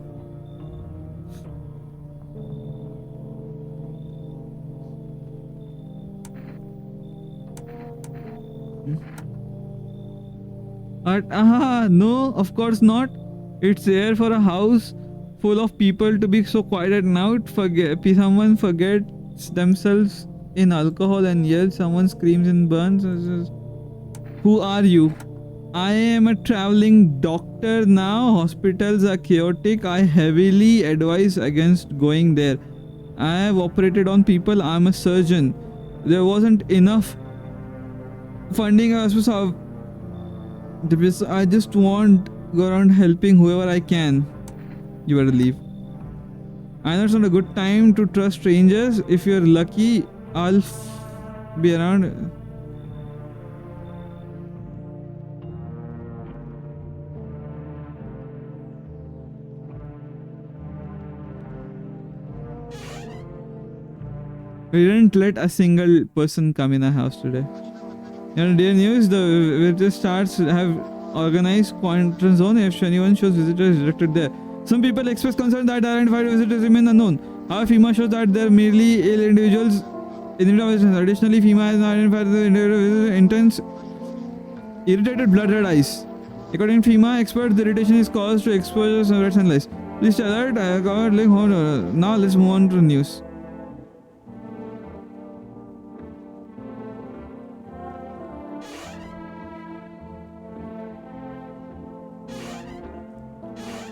No, of course not. It's rare for a house full of people to be so quiet at night. Someone forgets themselves in alcohol and yells. Someone screams and burns. Who are you? I am a traveling doctor now. Hospitals are chaotic. I heavily advise against going there. I have operated on people. I'm a surgeon. There wasn't enough funding. I just want to go around helping whoever I can. You better leave. I know it's not a good time to trust strangers. If you're lucky, I'll be around. We didn't let a single person come in our house today. Dear news, the visitor starts have organized quarantine zone. If anyone shows visitors directed there. Some people express concern that identified visitors remain unknown. However, FEMA shows that they're merely ill individuals. Additionally, FEMA has not identified the individual intense irritated blood red eyes. According to FEMA experts, the irritation is caused to exposure to red sunlight. Please tell alert. I covered link. Now let's move on to the news.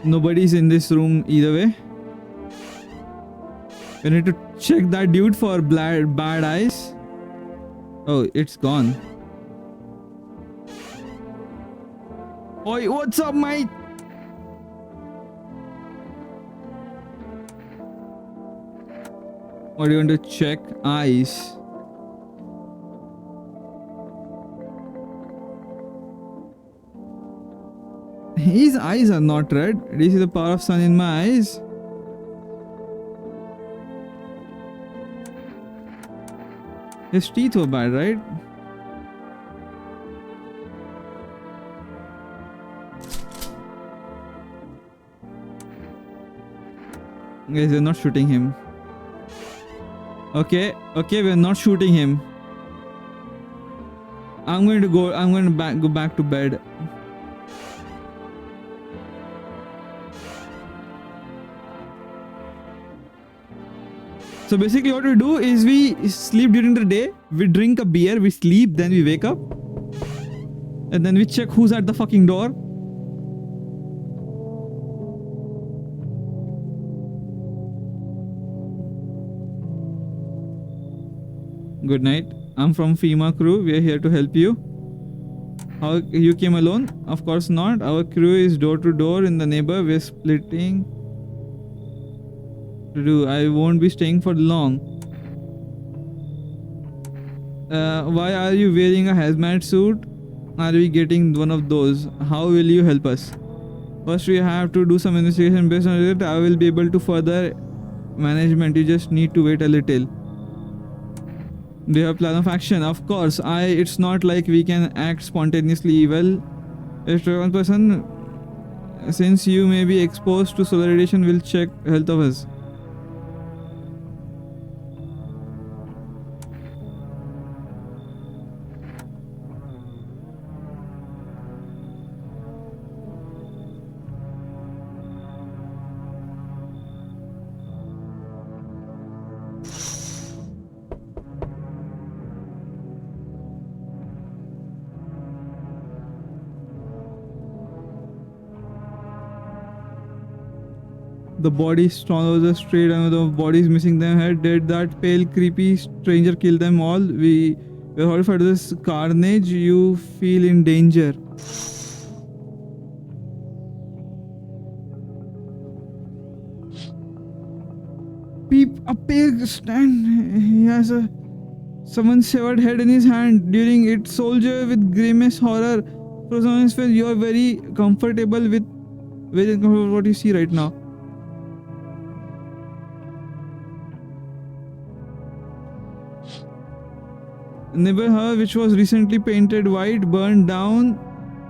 Nobody's in this room either way. We need to check that dude for bad eyes. Oh, it's gone. Oi, what's up, mate? What do you want to check? Eyes. His eyes are not red. Do you see the power of sun in my eyes? His teeth were bad, right? Guys, we're not shooting him. Okay, we're not shooting him. I'm going to go back to bed. So basically what we do is we sleep during the day, we drink a beer, we sleep, then we wake up. And then we check who's at the fucking door. Good night. I'm from FEMA crew. We are here to help you. How you came alone? Of course not. Our crew is door to door in the neighbor. We're splitting. I won't be staying for long. Why are you wearing a hazmat suit? Are we getting one of those? How will you help us? First we have to do some investigation. Based on it, I will be able to further management. You just need to wait a little. Do you have a plan of action? Of course. It's not like we can act spontaneously. Well, if one person, since you may be exposed to solar radiation, will check health of us. The body was straight and the bodies missing their head. Did that pale, creepy stranger kill them all? We were horrified at this carnage. You feel in danger. A pig stand. He has someone's severed head in his hand. During it, soldier with grimace horror frozen on his face. You are very comfortable with what you see right now. Neighborhood, which was recently painted white, burned down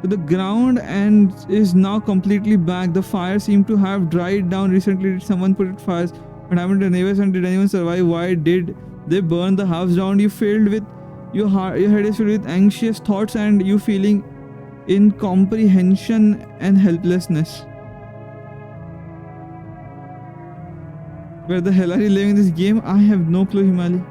to the ground and is now completely black. The fire seemed to have died down recently. Did someone put it fires? What happened to the neighbors and did anyone survive? Why did they burn the house down? You filled with your head is filled with anxious thoughts and you feeling incomprehension and helplessness. Where the hell are you living this game? I have no clue, Himali.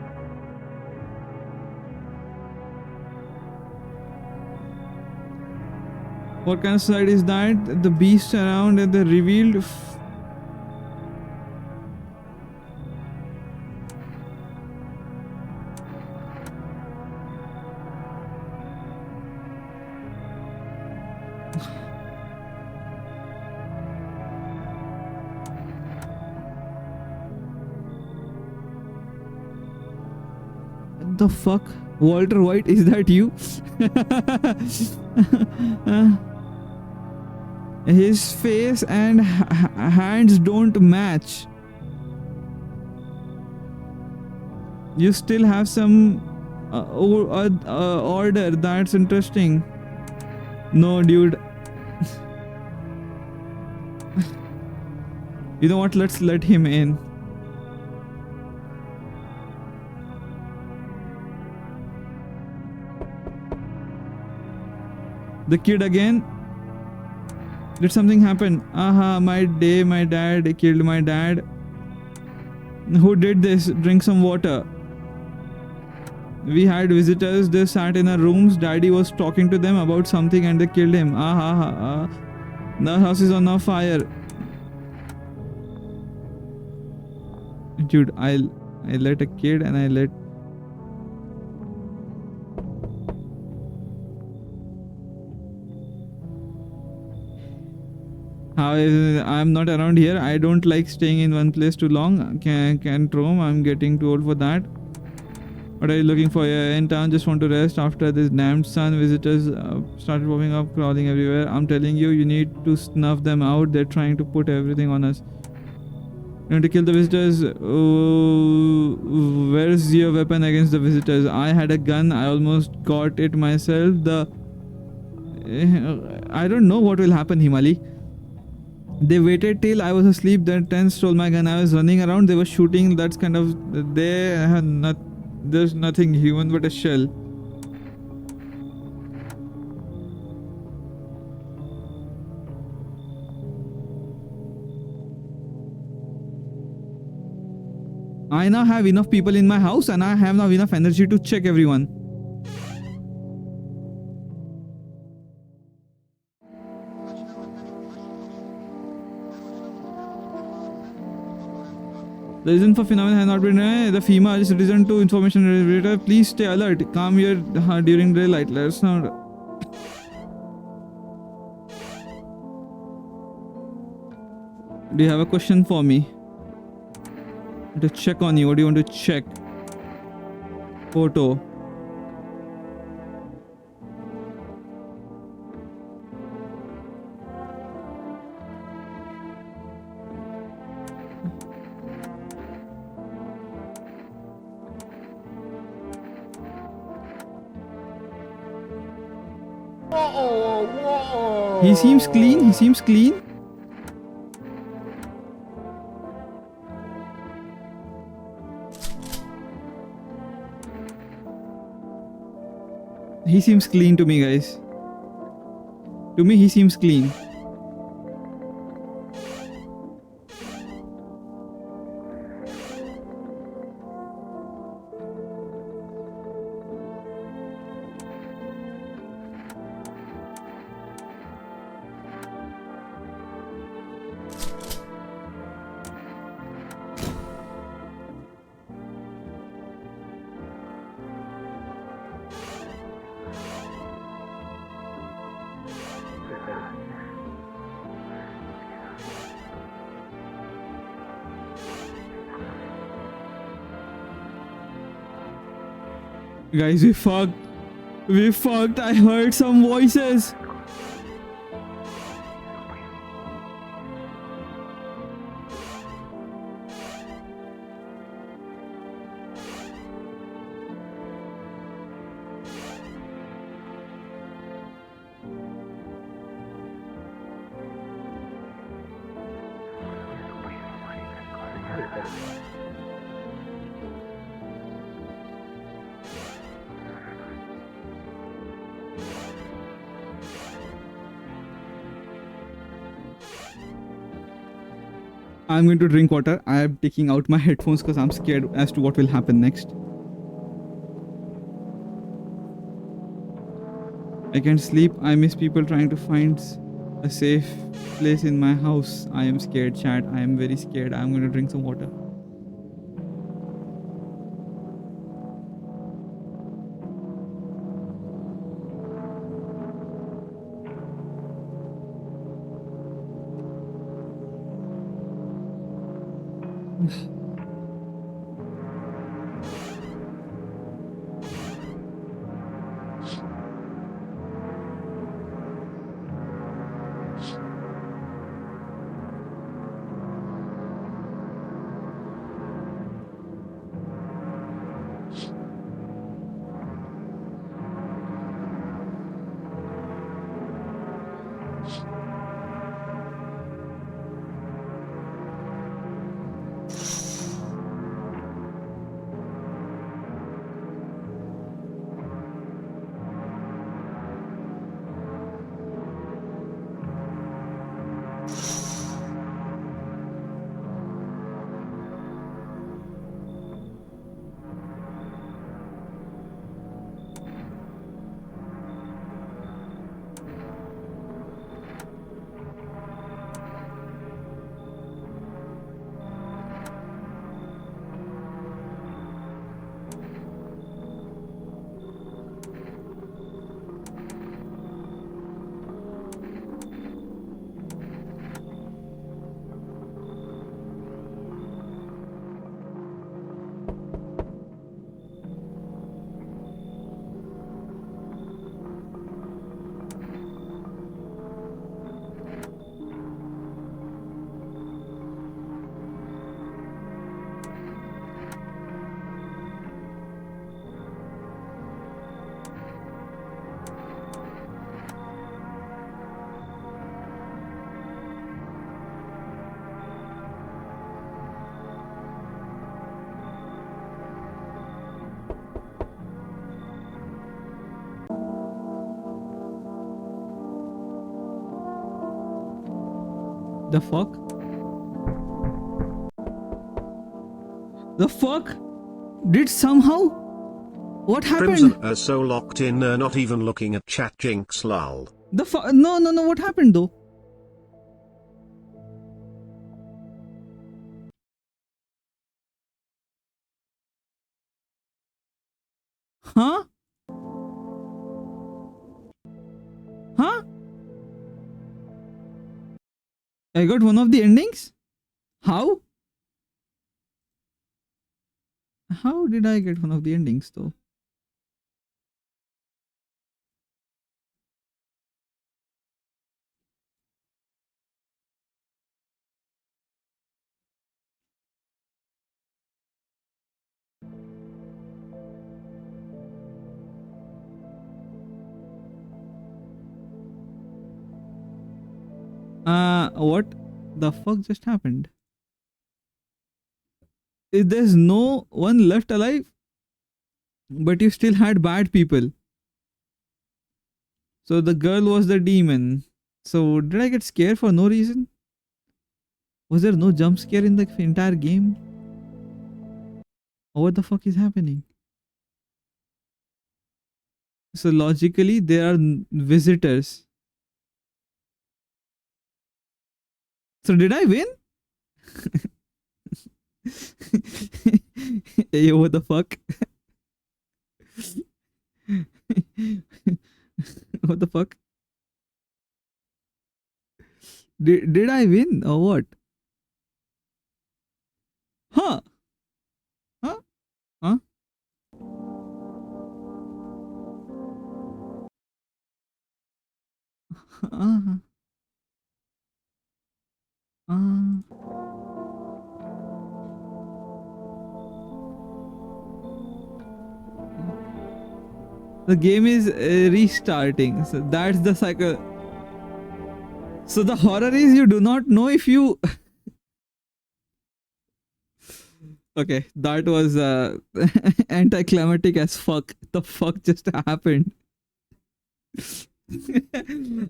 What kind of slide is that? The beast around and the revealed. The fuck? Walter White, is that you? His face and hands don't match. You still have some order. That's interesting. No, dude. You know what? Let's let him in. The kid again. Did something happen? Aha, my dad killed my dad. Who did this? Drink some water. We had visitors. They sat in our rooms. Daddy was talking to them about something and they killed him. Aha. The house is on fire. Dude, I let a kid and I let... I'm not around here. I don't like staying in one place too long. Can't roam. I'm getting too old for that. What are you looking for here in town? Just want to rest after this damned sun. Visitors started popping up, crawling everywhere. I'm telling you, you need to snuff them out. They're trying to put everything on us. You want to kill the visitors? Where's your weapon against the visitors? I had a gun. I almost got it myself. I don't know what will happen, Himali. They waited till I was asleep, then 10 stole my gun. I was running around, they were shooting. That's kind of... There's nothing human but a shell. I now have enough people in my house and I have now enough energy to check everyone. The reason for phenomenon has not been the FEMA is citizen to information regulator. Please stay alert. Come here during daylight. Let's not. Do you have a question for me? To check on you. What do you want to check? Photo. Whoa. He seems clean. He seems clean. He seems clean to me, guys. To me, he seems clean. Guys, we fucked. We fucked. I heard some voices. I'm going to drink water. I am taking out my headphones because I'm scared as to what will happen next. I can't sleep. I miss people trying to find a safe place in my house. I am scared, chat. I am very scared. I'm going to drink some water. The fuck? The fuck? Did somehow? What Crimson happened? are so locked in they're not even looking at chat, jinx lol. The fuck? No, no, no. What happened though? Huh? Huh? I got one of the endings? How? How did I get one of the endings though? What the fuck just happened? If there's no one left alive, but you still had bad people. So the girl was the demon. So did I get scared for no reason? Was there no jump scare in the entire game? Or what the fuck is happening? So logically, there are visitors. So did I win? Hey, what the fuck? What the fuck? Did I win or what? Huh? Huh? Huh? Uh, uh. The game is restarting. So that's the cycle. So the horror is you do not know if you. Okay, that was anticlimactic as fuck. The fuck just happened?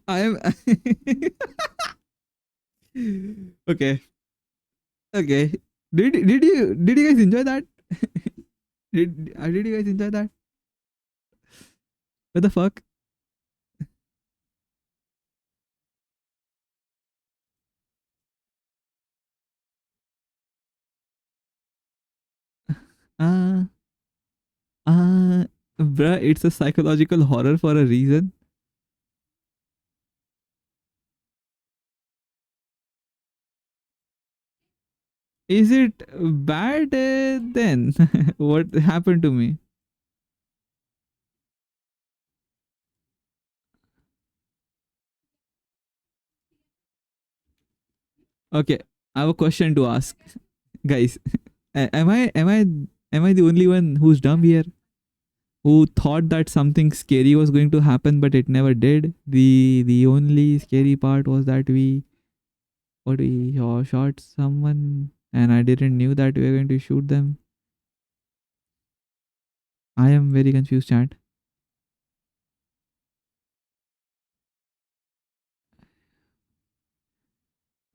I am. Okay. Okay. Did you guys enjoy that? Did you guys enjoy that? What the fuck? Uh Bruh, it's a psychological horror for a reason. Is it bad then? What happened to me? Okay, I have a question to ask, guys. Am I the only one who's dumb here? Who thought that something scary was going to happen, but it never did? The only scary part was that we shot someone, and I didn't knew that we were going to shoot them. I am very confused, chat.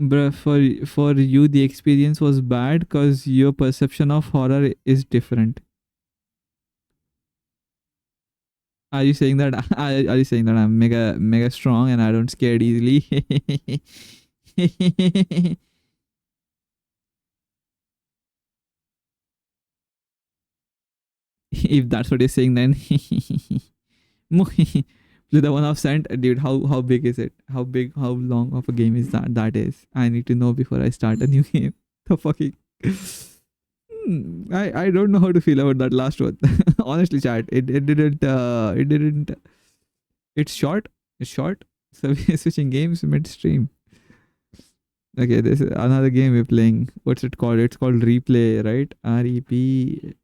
Bruh, for you the experience was bad because your perception of horror is different. Are you saying that? Are you saying that I'm mega strong and I don't scared easily? If that's what you're saying, then with the 1 cent, dude. How big is it? How big? How long of a game is that? That is. I need to know before I start a new game. The fucking. I don't know how to feel about that last one. Honestly, chat. It didn't. It's short. It's short. So we're switching games midstream. Okay, this is another game we're playing. What's it called? It's called Replay, right? REP.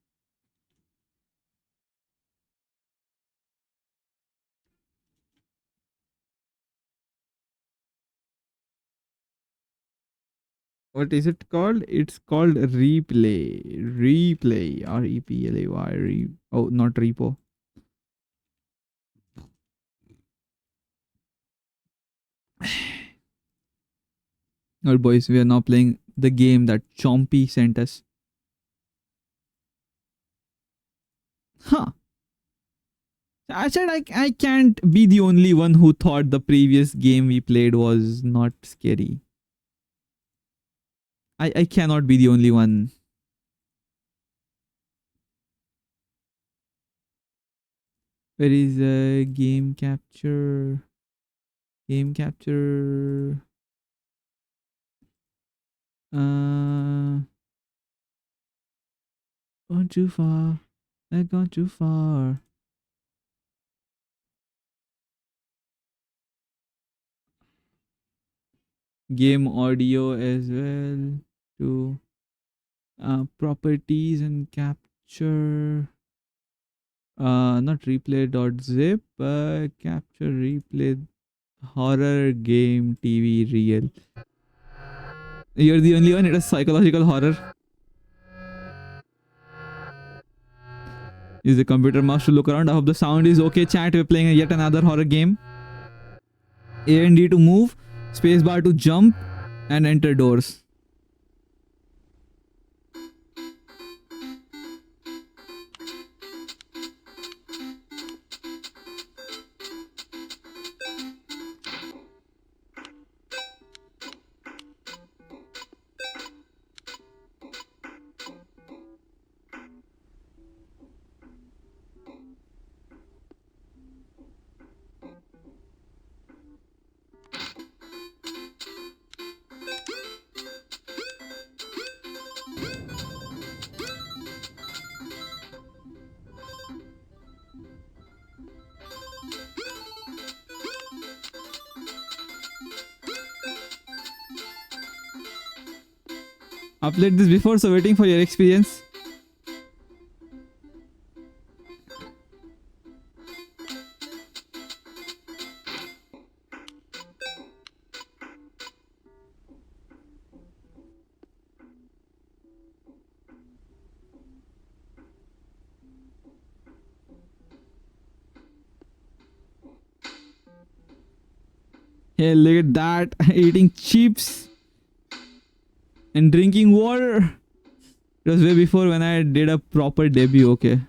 What is it called? It's called Replay. Replay. REPLAY. Oh, not repo. Well, boys, we are now playing the game that Chompy sent us. Huh. I said I can't be the only one who thought the previous game we played was not scary. I cannot be the only one. Where is game capture? Game capture. Gone too far. I've gone too far. Game audio as well. To properties and capture. Not replay.zip, capture replay horror game TV real. You're the only one. It is psychological horror. Use the computer mouse to look around. I hope the sound is okay. Chat. We're playing yet another horror game. A and D to move. Spacebar to jump and enter doors. I played this before, so waiting for your experience. Hey, look at that. Eating chips. And drinking water. It was way before when I did a proper debut. Okay.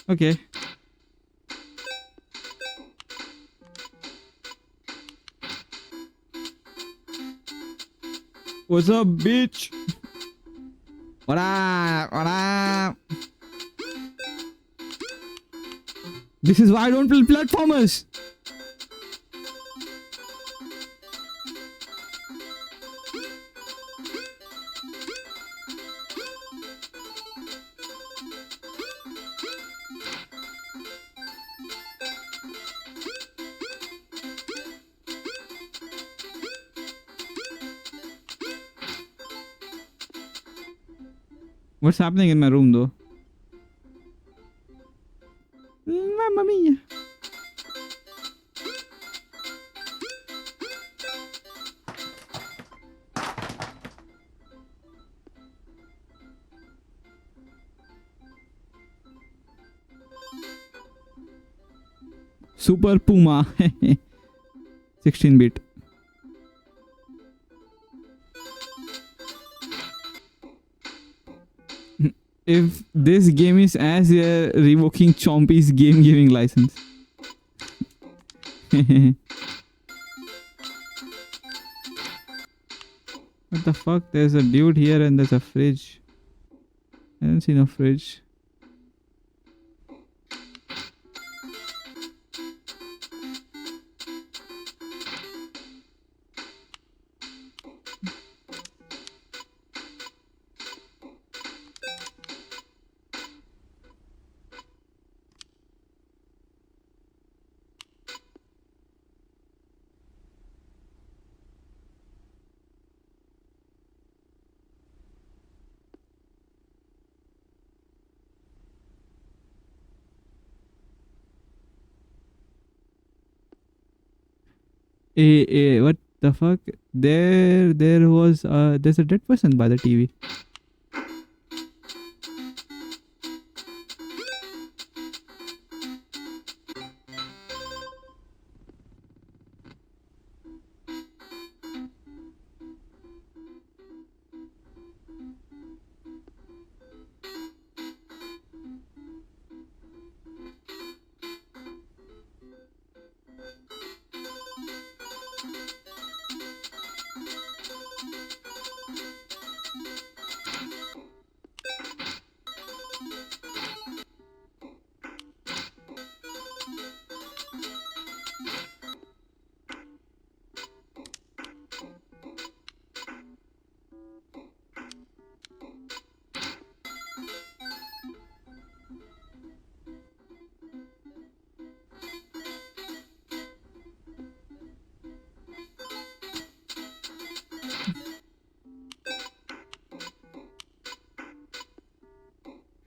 Okay. What's up, bitch? What up? What up? This is why I don't play platformers. What's happening in my room though? Mamma mia. Super Puma. 16-bit. If this game is as revoking Chompy's game giving license. What the fuck? There's a dude here and there's a fridge. I haven't seen a fridge. What the fuck? There was there's a dead person by the TV.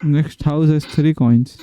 Next house has 3 coins.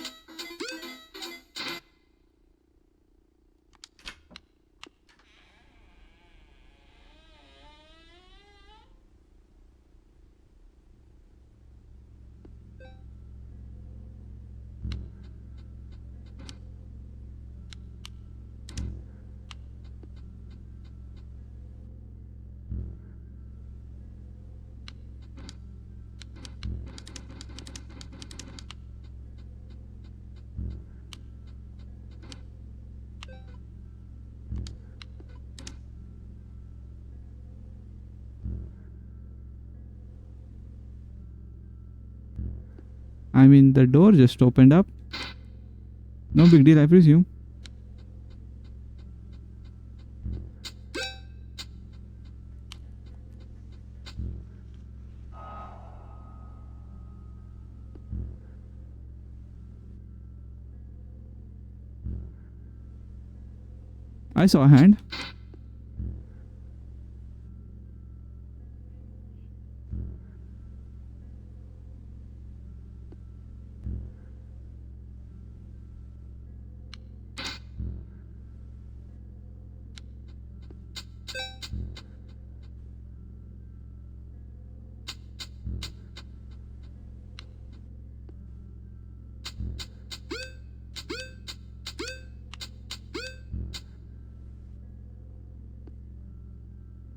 I mean, the door just opened up. No big deal, I presume. I saw a hand.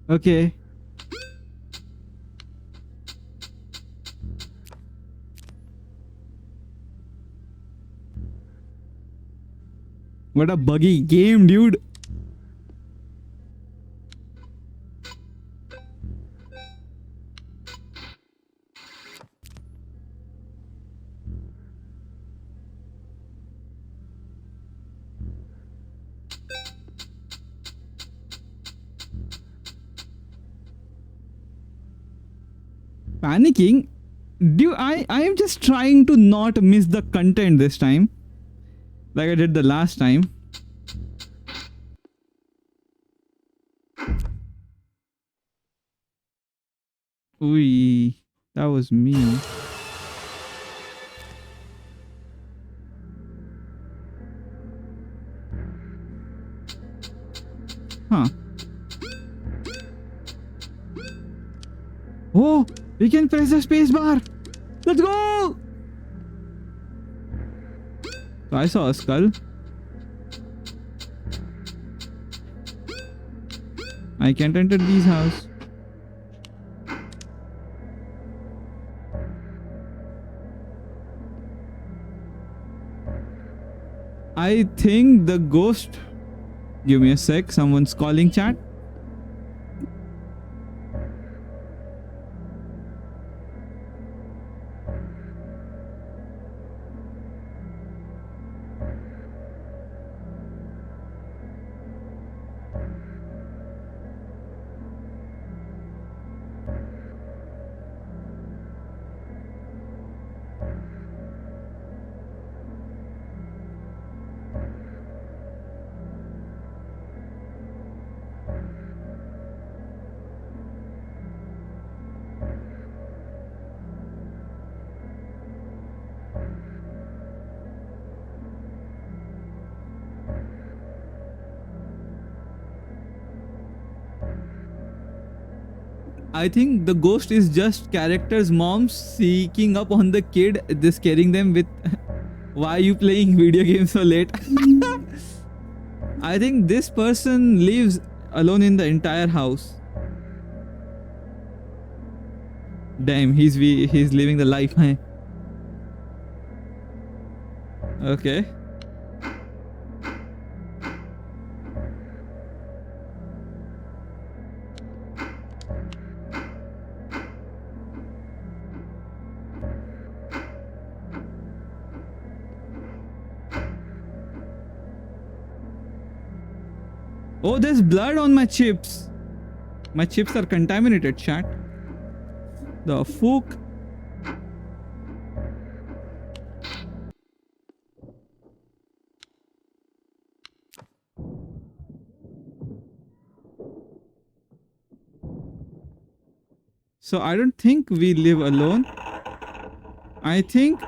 Okay. What a buggy game, dude. Panicking? Dude, I am just trying to not miss the content this time. Like I did the last time. Ooh, that was me. Huh. Oh, we can press the space bar. Let's go. So I saw a skull. I can't enter these house. I think the ghost. Give me a sec. Someone's calling chat. I think the ghost is just character's mom seeking up on the kid, just scaring them with why are you playing video games so late? I think this person lives alone in the entire house. Damn, he's living the life, huh? Okay. Oh, there's blood on my chips. My chips are contaminated, chat. The fuck? So I don't think we live alone. I think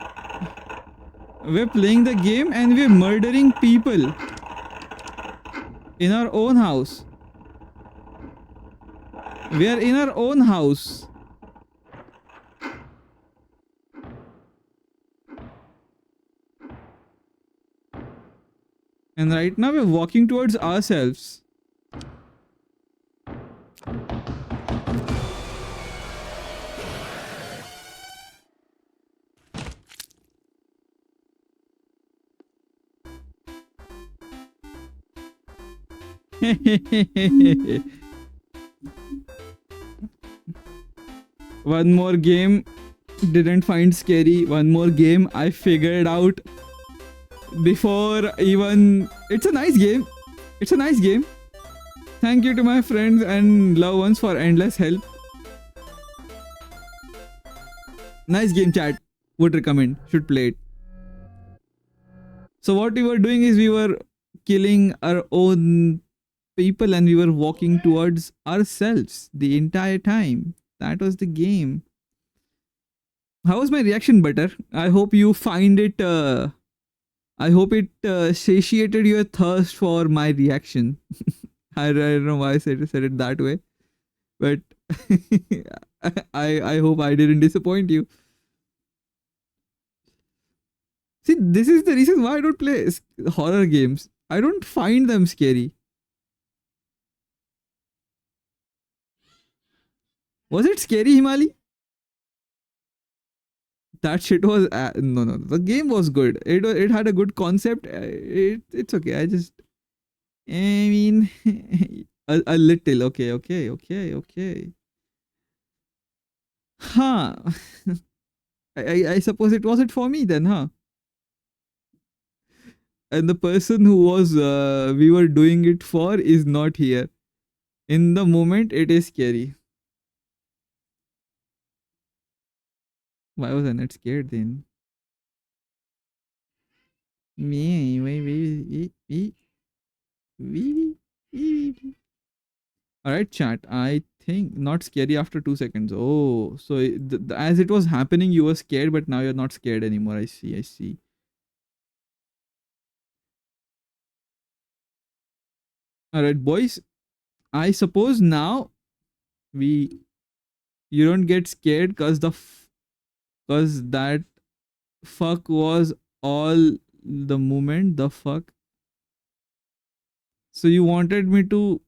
we're playing the game and we're murdering people in our own house. We are in our own house. And right now we're walking towards ourselves. One more game didn't find scary. One more game I figured out before even. It's a nice game. It's a nice game. Thank you to my friends and loved ones for endless help. Nice game, chat. Would recommend. Should play it. So what we were doing is we were killing our own people and we were walking towards ourselves the entire time. That was the game. How was my reaction, Butter? I hope you find it. I hope it satiated your thirst for my reaction. I don't know why I said it that way, but I hope I didn't disappoint you. See, this is the reason why I don't play horror games. I don't find them scary. Was it scary, Himali? That shit was no. The game was good. It had a good concept. It's okay. I mean, a little. Okay. Huh. I suppose it wasn't for me then, huh? And the person who was we were doing it for is not here. In the moment, it is scary. Why was I not scared then? Me, all right, chat. I think not scary after 2 seconds. Oh, so as it was happening, you were scared, but now you're not scared anymore. I see. All right, boys. I suppose now we you don't get scared because because that fuck was all the moment. The fuck. So you wanted me to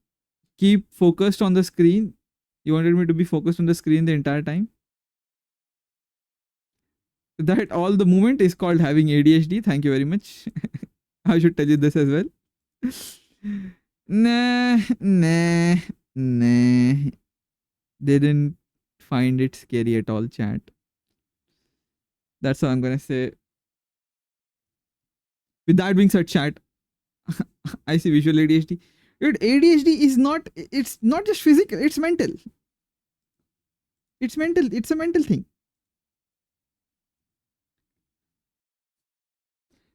keep focused on the screen. You wanted me to be focused on the screen the entire time. That all the moment is called having ADHD. Thank you very much. I should tell you this as well. Nah. They didn't find it scary at all, chat. That's all I'm gonna say. With that being said, chat, I see visual ADHD. Dude, ADHD is not, it's not just physical, it's mental. It's mental, it's a mental thing.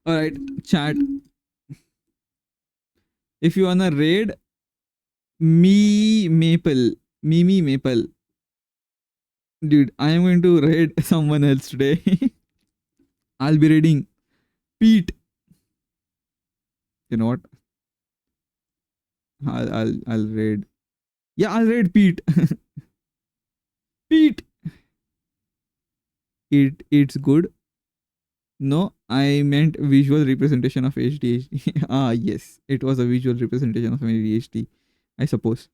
Alright, chat. If you wanna raid me Maple, dude, I am going to raid someone else today. I'll be raiding Pete. You know what? I'll raid. Yeah, I'll raid Pete. Pete. It's good. No, I meant visual representation of ADHD. Ah, yes, it was a visual representation of ADHD, I suppose.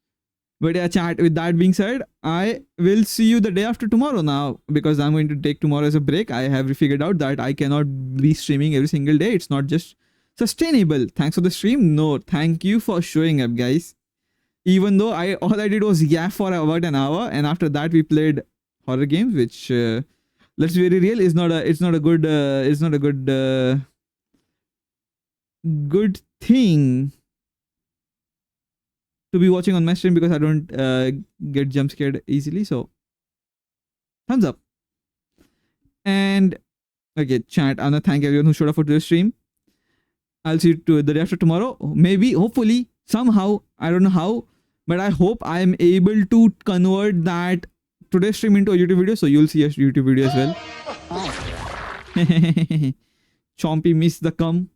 But yeah, chat. With that being said, I will see you the day after tomorrow now because I'm going to take tomorrow as a break. I have figured out that I cannot be streaming every single day. It's not just sustainable. Thanks for the stream. No, thank you for showing up, guys. Even though all I did was yap for about an hour, and after that we played horror games, which let's be very real, is not a good thing to be watching on my stream because I don't get jump scared easily. So thumbs up. And okay, chat. I wanna thank everyone who showed up for the stream. I'll see you the day after tomorrow. Maybe, hopefully, somehow, I don't know how, but I hope I am able to convert that today's stream into a YouTube video. So you'll see a YouTube video as well. Chompy missed the cum.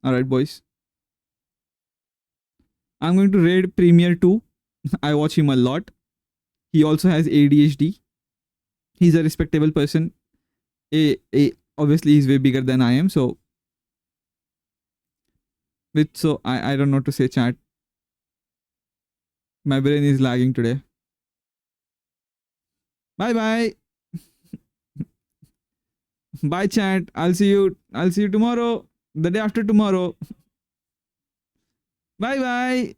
Alright, boys. I'm going to raid Premiere 2. I watch him a lot. He also has ADHD. He's a respectable person. Obviously, he's way bigger than I am. So I don't know what to say, chat. My brain is lagging today. Bye. Bye, chat. I'll see you tomorrow. The day after tomorrow. Bye.